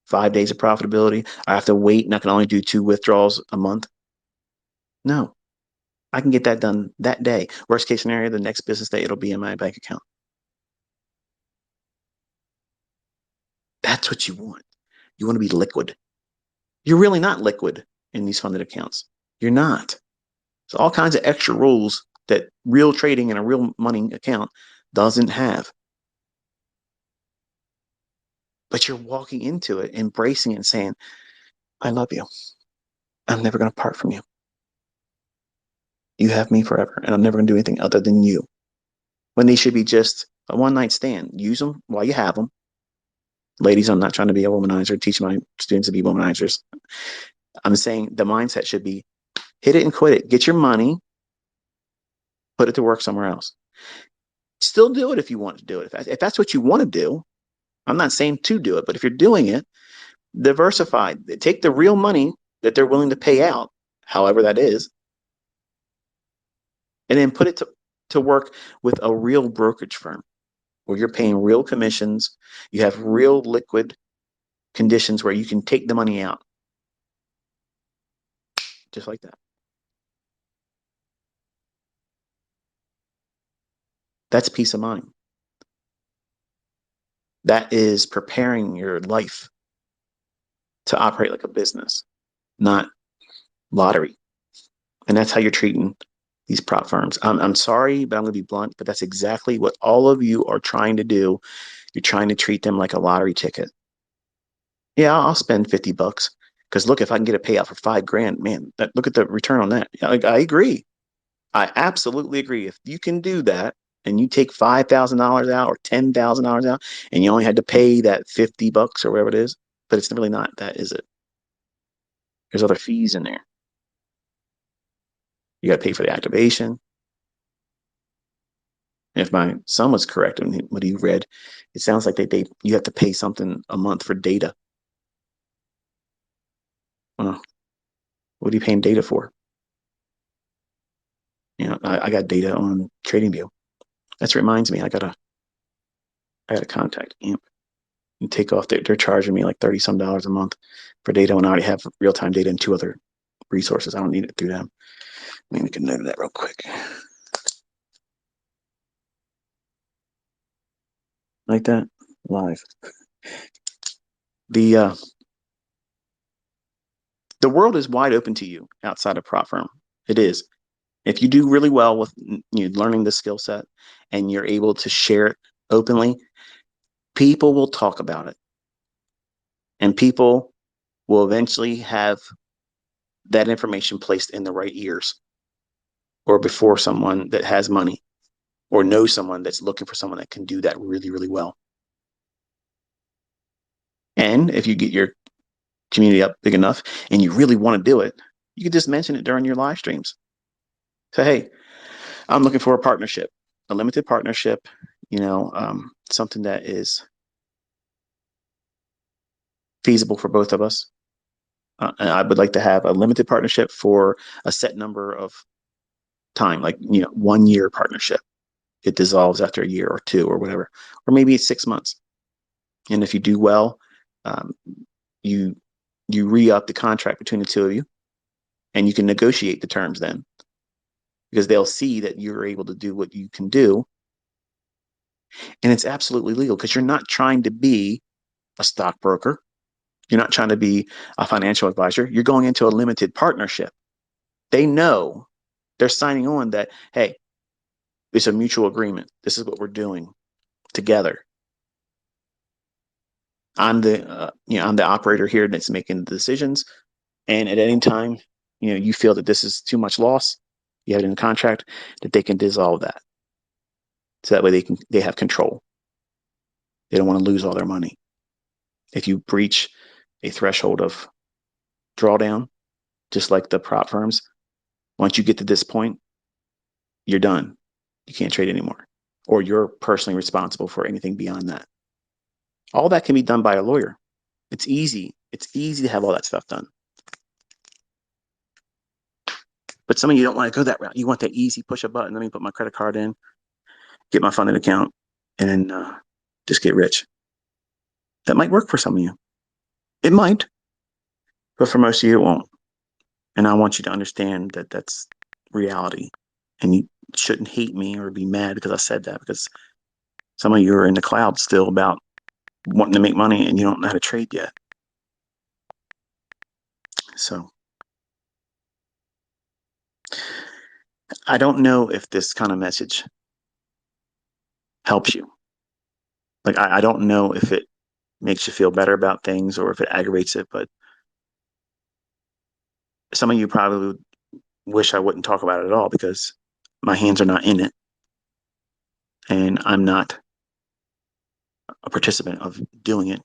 5 days of profitability? I have to wait and I can only do 2 withdrawals a month? No, I can get that done that day. Worst case scenario, the next business day, it'll be in my bank account. That's what you want. You want to be liquid. You're really not liquid in these funded accounts. You're not. There's all kinds of extra rules that real trading in a real money account doesn't have. But you're walking into it, embracing it and saying, I love you. I'm never going to part from you. You have me forever, and I'm never going to do anything other than you. When these should be just a one-night stand. Use them while you have them. Ladies, I'm not trying to be a womanizer, teach my students to be womanizers. I'm saying the mindset should be hit it and quit it. Get your money, put it to work somewhere else. Still do it if you want to do it. If that's what you want to do, I'm not saying to do it, but if you're doing it, diversify. Take the real money that they're willing to pay out, however that is, and then put it to work with a real brokerage firm where you're paying real commissions. You have real liquid conditions where you can take the money out. Just like that. That's peace of mind. That is preparing your life to operate like a business, not lottery. And that's how you're treating these prop firms. I'm sorry, but I'm going to be blunt, but that's exactly what all of you are trying to do. You're trying to treat them like a lottery ticket. Yeah, I'll spend $50 because look, if I can get a payout for $5,000, man, look at the return on that. I agree. I absolutely agree. If you can do that and you take $5,000 out or $10,000 out and you only had to pay that $50 or whatever it is, but it's really not that, is it? There's other fees in there. You got to pay for the activation. And if my son was correct in what he read, it sounds like you have to pay something a month for data. Well, what are you paying data for? I got data on TradingView. That reminds me, I gotta contact AMP and take off. They're charging me like $30 some a month for data when I already have real time data and 2 other resources. I don't need it through them. Let me make a note of that real quick. Like that? Live. The the world is wide open to you outside of prop firm. It is. If you do really well with learning the skill set and you're able to share it openly, people will talk about it. And people will eventually have that information placed in the right ears or before someone that has money or knows someone that's looking for someone that can do that really, really well. And if you get your community up big enough and you really want to do it, you can just mention it during your live streams. Say, hey, I'm looking for a partnership, a limited partnership, something that is feasible for both of us. And I would like to have a limited partnership for a set number of time, like 1 year partnership. It dissolves after a year or two or whatever, or maybe it's 6 months. And if you do well, um, you re-up the contract between the two of you, and you can negotiate the terms then, because they'll see that you're able to do what you can do, and it's absolutely legal because you're not trying to be a stockbroker. You're not trying to be a financial advisor. You're going into a limited partnership. They know they're signing on that, hey, it's a mutual agreement. This is what we're doing together. I'm the operator here that's making the decisions. And at any time, you feel that this is too much loss, you have it in the contract that they can dissolve that. So that way they have control. They don't want to lose all their money. If you breach a threshold of drawdown, just like the prop firms, once you get to this point, you're done. You can't trade anymore. Or you're personally responsible for anything beyond that. All that can be done by a lawyer. It's easy. It's easy to have all that stuff done. But some of you don't want to go that route. You want that easy push a button. Let me put my credit card in, get my funded account, and then just get rich. That might work for some of you. It might, but for most of you, it won't. And I want you to understand that that's reality. And you shouldn't hate me or be mad because I said that, because some of you are in the cloud still about wanting to make money and you don't know how to trade yet. So I don't know if this kind of message helps you. Like, I don't know if it makes you feel better about things or if it aggravates it, but some of you probably wish I wouldn't talk about it at all because my hands are not in it and I'm not a participant of doing it.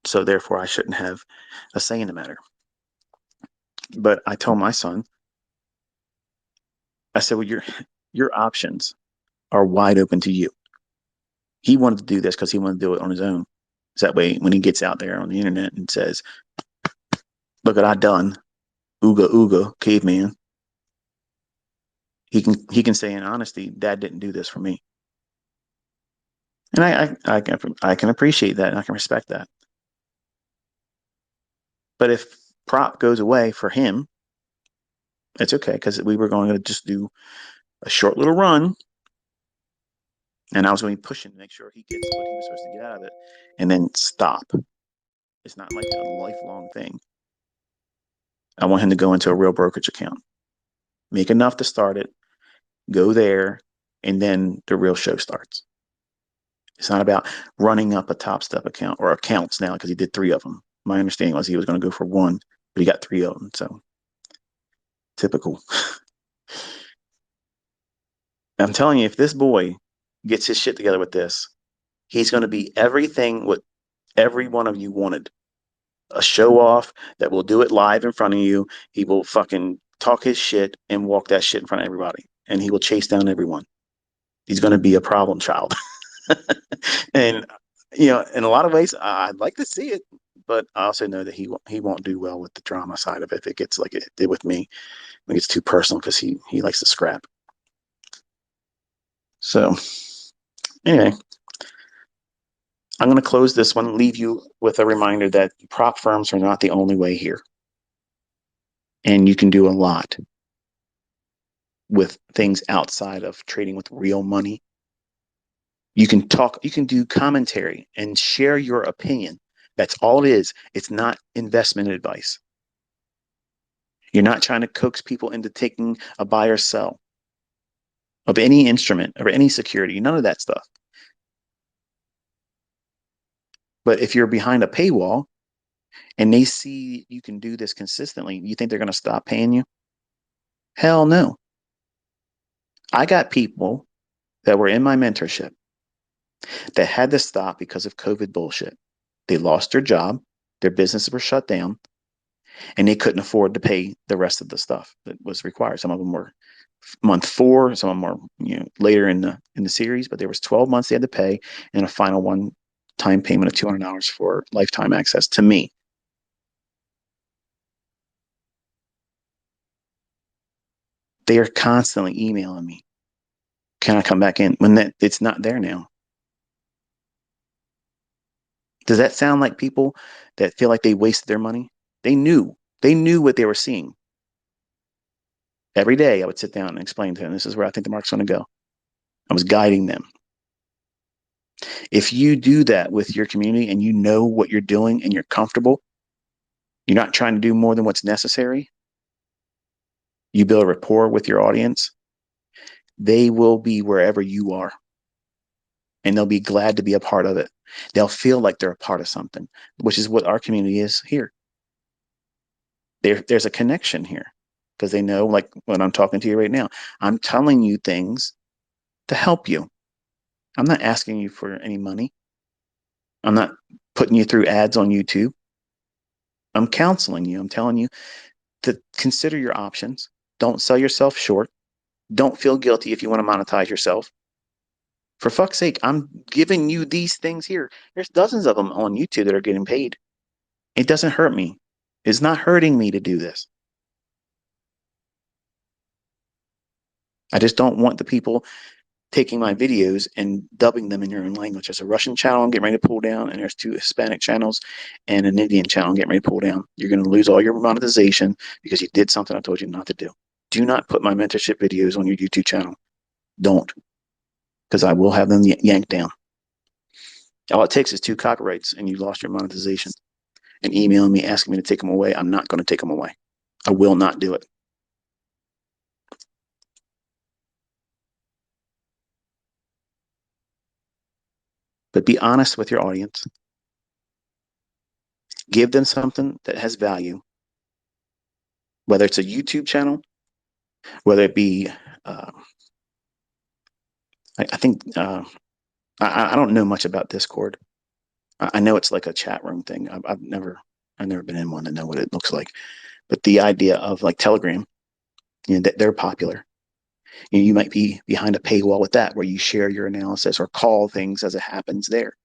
So therefore I shouldn't have a say in the matter. But I told my son, I said, well, your options are wide open to you. He wanted to do this because he wanted to do it on his own. So that way, when he gets out there on the internet and says, look what I done, ooga ooga, caveman, he can say in honesty, Dad didn't do this for me. And I can appreciate that and I can respect that. But if prop goes away for him, it's okay, because we were going to just do a short little run, and I was going to be pushing to make sure he gets what he was supposed to get out of it, and then stop. It's not like a lifelong thing. I want him to go into a real brokerage account, make enough to start it, go there, and then the real show starts. It's not about running up a Top Step account or accounts now, because he did 3 of them. My understanding was he was going to go for 1, but he got 3 of them. So typical. I'm telling you, if this boy gets his shit together with this, he's going to be everything what every one of you wanted. A show off that will do it live in front of you. He will fucking talk his shit and walk that shit in front of everybody. And he will chase down everyone. He's going to be a problem child. And, in a lot of ways, I'd like to see it. But I also know that he won't do well with the drama side of it if it gets like it did with me. It gets too personal because he likes to scrap. So anyway, I'm going to close this one, leave you with a reminder that prop firms are not the only way here. And you can do a lot. with things outside of trading with real money. You can talk, you can do commentary and share your opinion. That's all it is. It's not investment advice. You're not trying to coax people into taking a buy or sell of any instrument or any security, none of that stuff. But if you're behind a paywall and they see you can do this consistently, you think they're going to stop paying you? Hell no. I got people that were in my mentorship that had to stop because of COVID bullshit. They lost their job, their businesses were shut down, and they couldn't afford to pay the rest of the stuff that was required. Some of them were month 4, some of them were later in the series, but there was 12 months they had to pay, and a final one-time payment of $200 for lifetime access to me. They are constantly emailing me. Can I come back in? When it's not there now. Does that sound like people that feel like they wasted their money? They knew. They knew what they were seeing. Every day I would sit down and explain to them, this is where I think the market's going to go. I was guiding them. If you do that with your community and you know what you're doing and you're comfortable, you're not trying to do more than what's necessary, you build a rapport with your audience, they will be wherever you are. And they'll be glad to be a part of it. They'll feel like they're a part of something, which is what our community is here. There's a connection here because they know, like when I'm talking to you right now, I'm telling you things to help you. I'm not asking you for any money. I'm not putting you through ads on YouTube. I'm counseling you. I'm telling you to consider your options. Don't sell yourself short. Don't feel guilty if you want to monetize yourself. For fuck's sake, I'm giving you these things here. There's dozens of them on YouTube that are getting paid. It doesn't hurt me. It's not hurting me to do this. I just don't want the people taking my videos and dubbing them in your own language. There's a Russian channel I'm getting ready to pull down, and there's 2 Hispanic channels and an Indian channel I'm getting ready to pull down. You're going to lose all your monetization because you did something I told you not to do. Do not put my mentorship videos on your YouTube channel. Don't, because I will have them yanked down. All it takes is 2 copyrights and you lost your monetization. And emailing me asking me to take them away, I'm not going to take them away. I will not do it. But be honest with your audience. Give them something that has value, whether it's a YouTube channel, whether it be, I think, I don't know much about Discord. I know it's like a chat room thing. I've never been in one to know what it looks like. But the idea of like Telegram, that they're popular. You might be behind a paywall with that, where you share your analysis or call things as it happens there.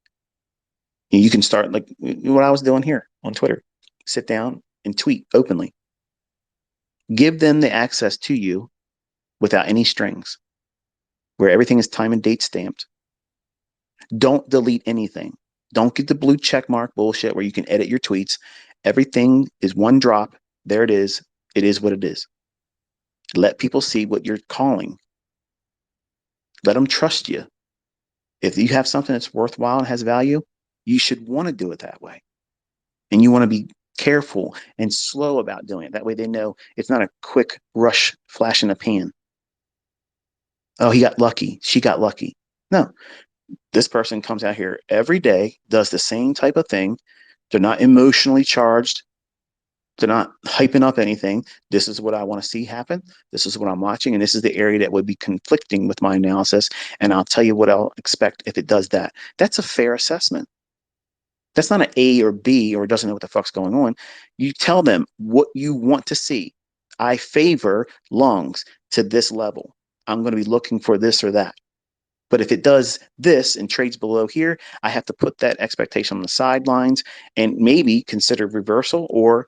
You can start like what I was doing here on Twitter. Sit down and tweet openly. Give them the access to you without any strings, where everything is time and date stamped. Don't delete anything. Don't get the blue check mark bullshit where you can edit your tweets. Everything is one drop. There it is. It is what it is. Let people see what you're calling. Let them trust you. If you have something that's worthwhile and has value, you should want to do it that way. And you want to be careful and slow about doing it. That way they know it's not a quick rush flash in the pan. Oh, he got lucky. She got lucky. No, this person comes out here every day, does the same type of thing. They're not emotionally charged. They're not hyping up anything. This is what I want to see happen. This is what I'm watching. And this is the area that would be conflicting with my analysis. And I'll tell you what I'll expect if it does that. That's a fair assessment. That's not an A or B or doesn't know what the fuck's going on. You tell them what you want to see. I favor lungs to this level. I'm going to be looking for this or that. But if it does this and trades below here, I have to put that expectation on the sidelines and maybe consider reversal or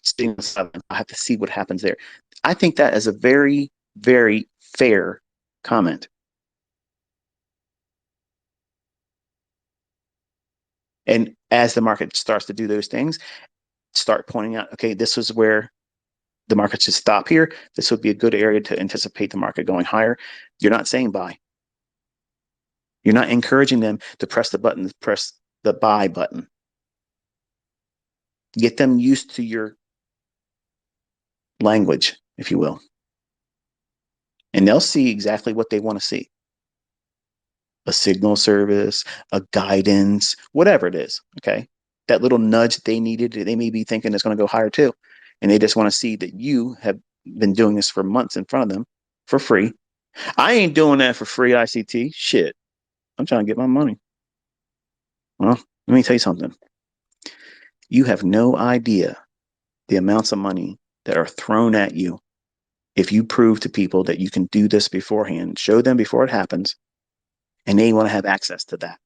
sitting on the sideline. I have to see what happens there. I think that is a very, very fair comment. And as the market starts to do those things, start pointing out, okay, this is where the market should stop here. This would be a good area to anticipate the market going higher. You're not saying buy. You're not encouraging them to press the buy button. Get them used to your language, if you will. And they'll see exactly what they want to see. A signal service, a guidance, whatever it is. Okay. That little nudge they needed, they may be thinking it's going to go higher too. And they just want to see that you have been doing this for months in front of them for free. I ain't doing that for free, ICT. Shit. I'm trying to get my money. Well, let me tell you something. You have no idea the amounts of money that are thrown at you if you prove to people that you can do this beforehand, show them before it happens, and they want to have access to that.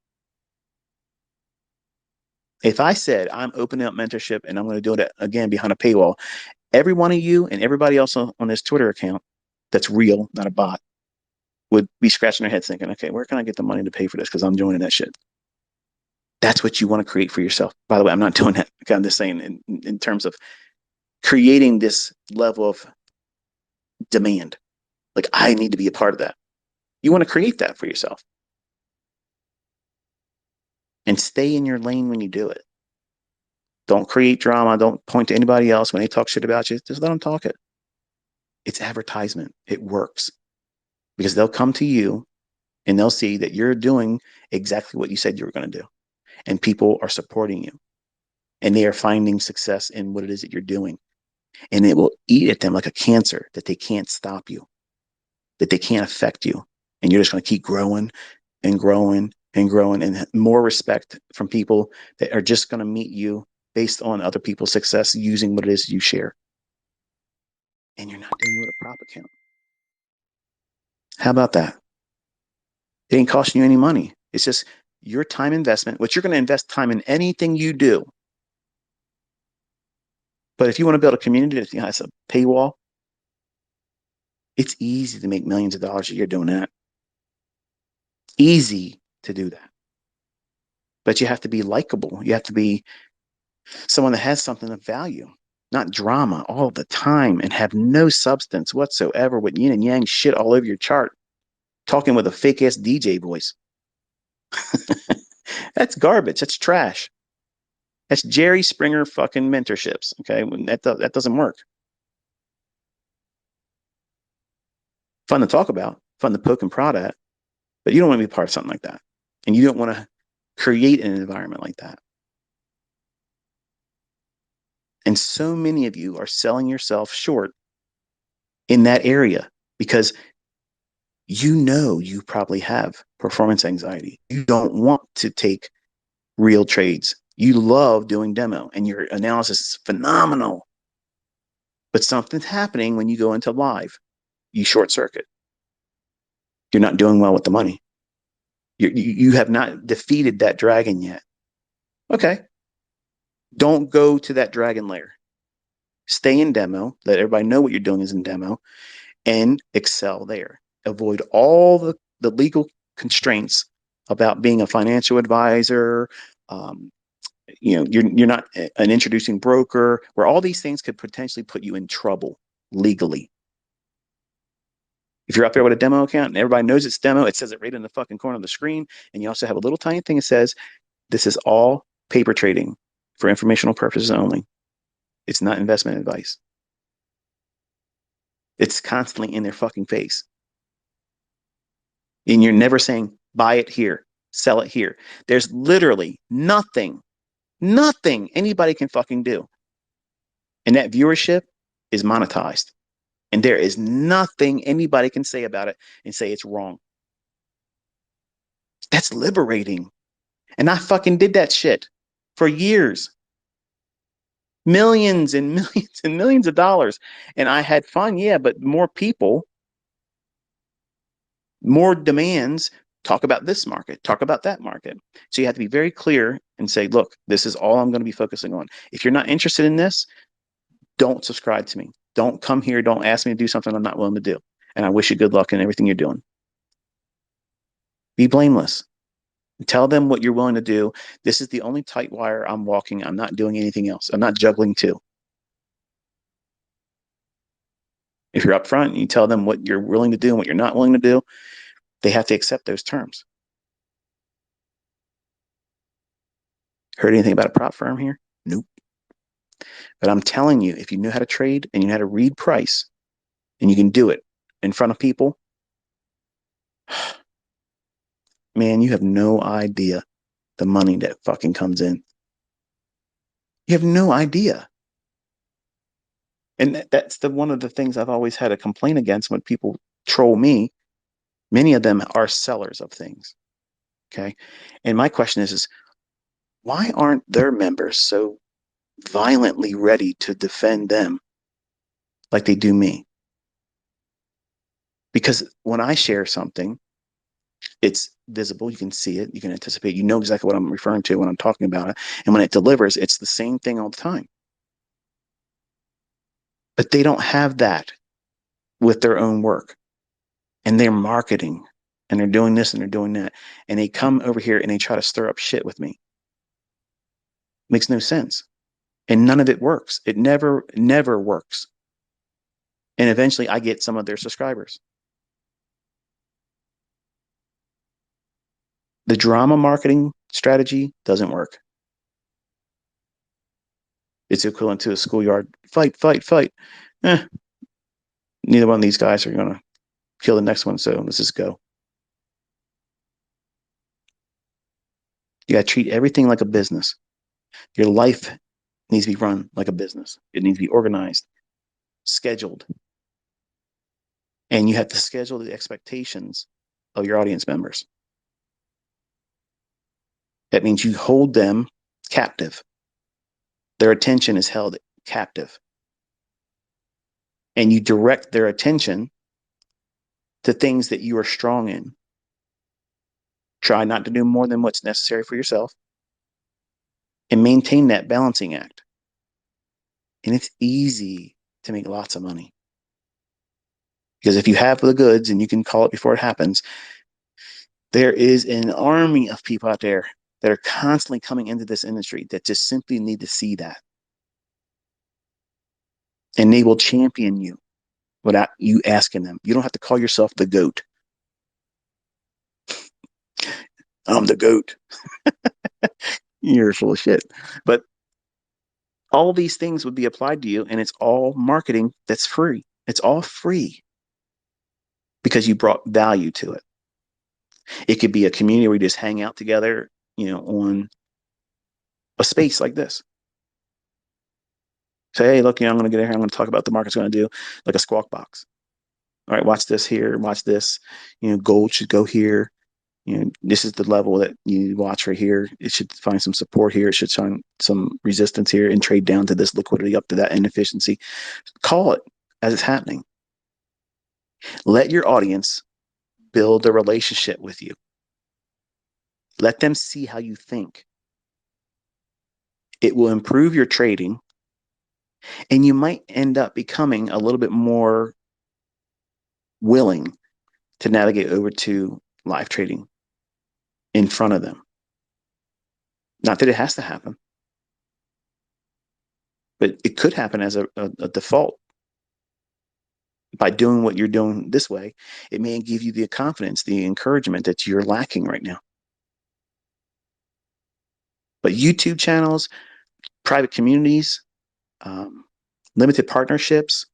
If I said I'm opening up mentorship and I'm going to do it again behind a paywall, every one of you and everybody else on this Twitter account that's real, not a bot, would be scratching their heads thinking, okay, where can I get the money to pay for this? Because I'm joining that shit. That's what you want to create for yourself. By the way, I'm not doing that. I'm just saying in terms of creating this level of demand. Like, I need to be a part of that. You want to create that for yourself. And stay in your lane when you do it. Don't create drama. Don't point to anybody else when they talk shit about you. Just let them talk it. It's advertisement. It works because they'll come to you and they'll see that you're doing exactly what you said you were going to do. And people are supporting you and they are finding success in what it is that you're doing. And it will eat at them like a cancer that they can't stop you, that they can't affect you. And you're just going to keep growing and growing and growing, and more respect from people that are just going to meet you based on other people's success using what it is you share. And you're not doing it with a prop account. How about that? It ain't costing you any money. It's just your time investment, which you're going to invest time in anything you do. But if you want to build a community that has a paywall, it's easy to make millions of dollars a year doing that. Easy to do that. But you have to be likable. You have to be someone that has something of value, not drama all the time and have no substance whatsoever with yin and yang shit all over your chart, talking with a fake ass DJ voice. That's garbage. That's trash. That's Jerry Springer fucking mentorships. Okay. That doesn't work. Fun to talk about, fun to poke and prod at, but you don't want to be part of something like that. And you don't want to create an environment like that. And so many of you are selling yourself short in that area because you know you probably have performance anxiety. You don't want to take real trades. You love doing demo and your analysis is phenomenal. But something's happening when you go into live. You short circuit. You're not doing well with the money. You have not defeated that dragon yet. Okay. Don't go to that dragon lair. Stay in demo. Let everybody know what you're doing is in demo and excel there. Avoid all the legal constraints about being a financial advisor. You're not an introducing broker, where all these things could potentially put you in trouble legally. If you're up there with a demo account and everybody knows it's demo, it says it right in the fucking corner of the screen. And you also have a little tiny thing that says, this is all paper trading for informational purposes only. It's not investment advice. It's constantly in their fucking face. And you're never saying, buy it here, sell it here. There's literally nothing anybody can fucking do. And that viewership is monetized. And there is nothing anybody can say about it and say it's wrong. That's liberating. And I fucking did that shit for years. Millions and millions and millions of dollars. And I had fun, yeah, but more people, more demands, talk about this market, talk about that market. So you have to be very clear and say, look, this is all I'm going to be focusing on. If you're not interested in this, don't subscribe to me. Don't come here. Don't ask me to do something I'm not willing to do. And I wish you good luck in everything you're doing. Be blameless. Tell them what you're willing to do. This is the only tight wire I'm walking. I'm not doing anything else. I'm not juggling too. If you're upfront and you tell them what you're willing to do and what you're not willing to do, they have to accept those terms. Heard anything about a prop firm here? Nope. But I'm telling you, if you know how to trade and you know how to read price and you can do it in front of people, man, you have no idea the money that fucking comes in. You have no idea. And that's one of the things I've always had a complaint against when people troll me. Many of them are sellers of things. Okay. And my question is why aren't their members so violently ready to defend them like they do me? Because when I share something, it's visible. You can see it. You can anticipate. You know exactly what I'm referring to when I'm talking about it. And when it delivers, it's the same thing all the time. But they don't have that with their own work. And they're marketing and they're doing this and they're doing that. And they come over here and they try to stir up shit with me. Makes no sense. And none of it works. It never works. And eventually I get some of their subscribers. The drama marketing strategy doesn't work. It's equivalent to a schoolyard fight, fight, fight. Neither one of these guys are going to kill the next one. So let's just go. You got to treat everything like a business. Your life needs to be run like a business. It needs to be organized, scheduled. And you have to schedule the expectations of your audience members. That means you hold them captive. Their attention is held captive. And you direct their attention to things that you are strong in. Try not to do more than what's necessary for yourself and maintain that balancing act. And it's easy to make lots of money. Because if you have the goods and you can call it before it happens, there is an army of people out there that are constantly coming into this industry that just simply need to see that. And they will champion you without you asking them. You don't have to call yourself the GOAT. I'm the GOAT. You're full of shit. But all these things would be applied to you, and it's all marketing that's free. It's all free because you brought value to it. It could be a community where you just hang out together, on a space like this. Say, hey, look, I'm going to get in here. I'm going to talk about the market's going to do, like a squawk box. All right, watch this here. Watch this. Gold should go here. This is the level that you watch right here. It should find some support here. It should find some resistance here and trade down to this liquidity, up to that inefficiency. Call it as it's happening. Let your audience build a relationship with you. Let them see how you think. It will improve your trading, and you might end up becoming a little bit more willing to navigate over to live trading in front of them. Not that it has to happen, but it could happen as a default. By doing what you're doing this way, it may give you the confidence, the encouragement that you're lacking right now. But YouTube channels, private communities, limited partnerships,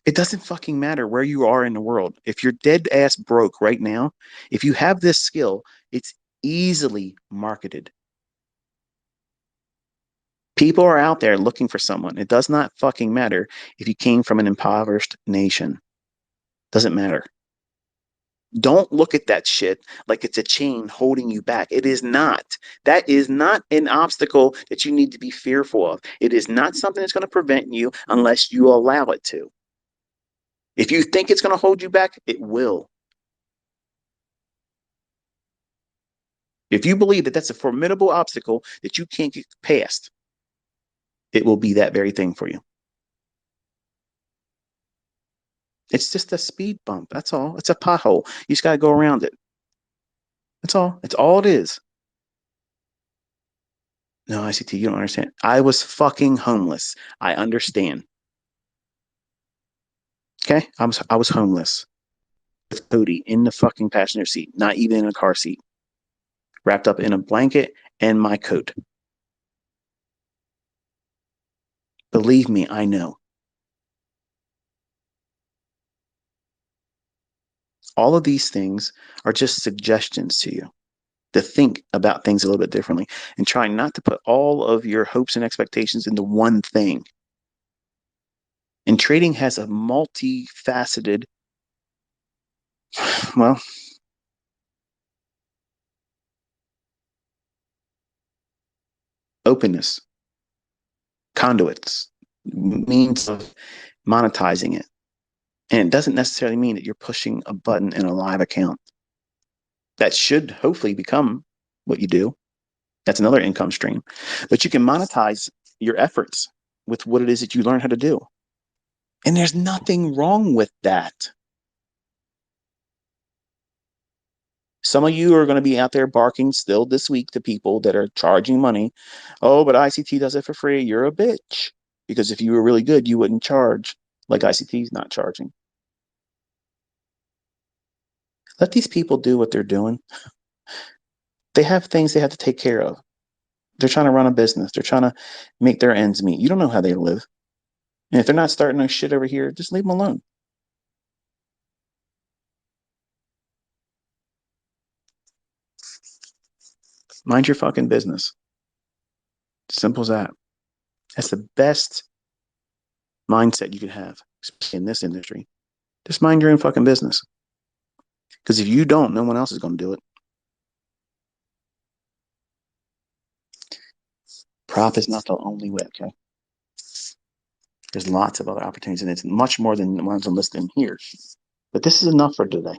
it doesn't fucking matter where you are in the world. If you're dead ass broke right now, if you have this skill, it's easily marketed. People are out there looking for someone. It does not fucking matter if you came from an impoverished nation. Doesn't matter. Don't look at that shit like it's a chain holding you back. It is not. That is not an obstacle that you need to be fearful of. It is not something that's going to prevent you unless you allow it to. If you think it's going to hold you back, it will. If you believe that that's a formidable obstacle that you can't get past, it will be that very thing for you. It's just a speed bump. That's all. It's a pothole. You just got to go around it. That's all. It's all it is. No, ICT, you don't understand. I was fucking homeless. I understand. Okay. I was homeless with Cody in the fucking passenger seat, not even in a car seat, wrapped up in a blanket and my coat. Believe me, I know. All of these things are just suggestions to you to think about things a little bit differently and try not to put all of your hopes and expectations into one thing. And trading has a multifaceted, well, openness, conduits, means of monetizing it. And it doesn't necessarily mean that you're pushing a button in a live account. That should hopefully become what you do. That's another income stream. But you can monetize your efforts with what it is that you learn how to do. And there's nothing wrong with that. Some of you are going to be out there barking still this week to people that are charging money. Oh, but ICT does it for free. You're a bitch. Because if you were really good, you wouldn't charge like ICT is not charging. Let these people do what they're doing. They have things they have to take care of. They're trying to run a business. They're trying to make their ends meet. You don't know how they live. And if they're not starting no shit over here, just leave them alone. Mind your fucking business. Simple as that. That's the best mindset you can have, especially in this industry. Just mind your own fucking business. Because if you don't, no one else is going to do it. Prop is not the only way, okay? There's lots of other opportunities, and it's much more than the ones I'm listing here. But this is enough for today.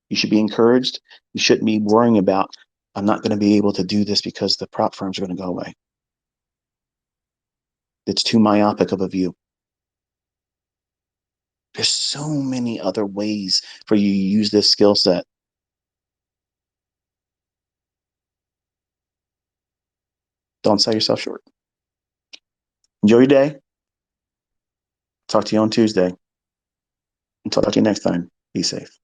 You should be encouraged. You shouldn't be worrying about, I'm not going to be able to do this because the prop firms are going to go away. It's too myopic of a view. There's so many other ways for you to use this skill set. Don't sell yourself short. Enjoy your day. Talk to you on Tuesday. And talk to you next time. Be safe.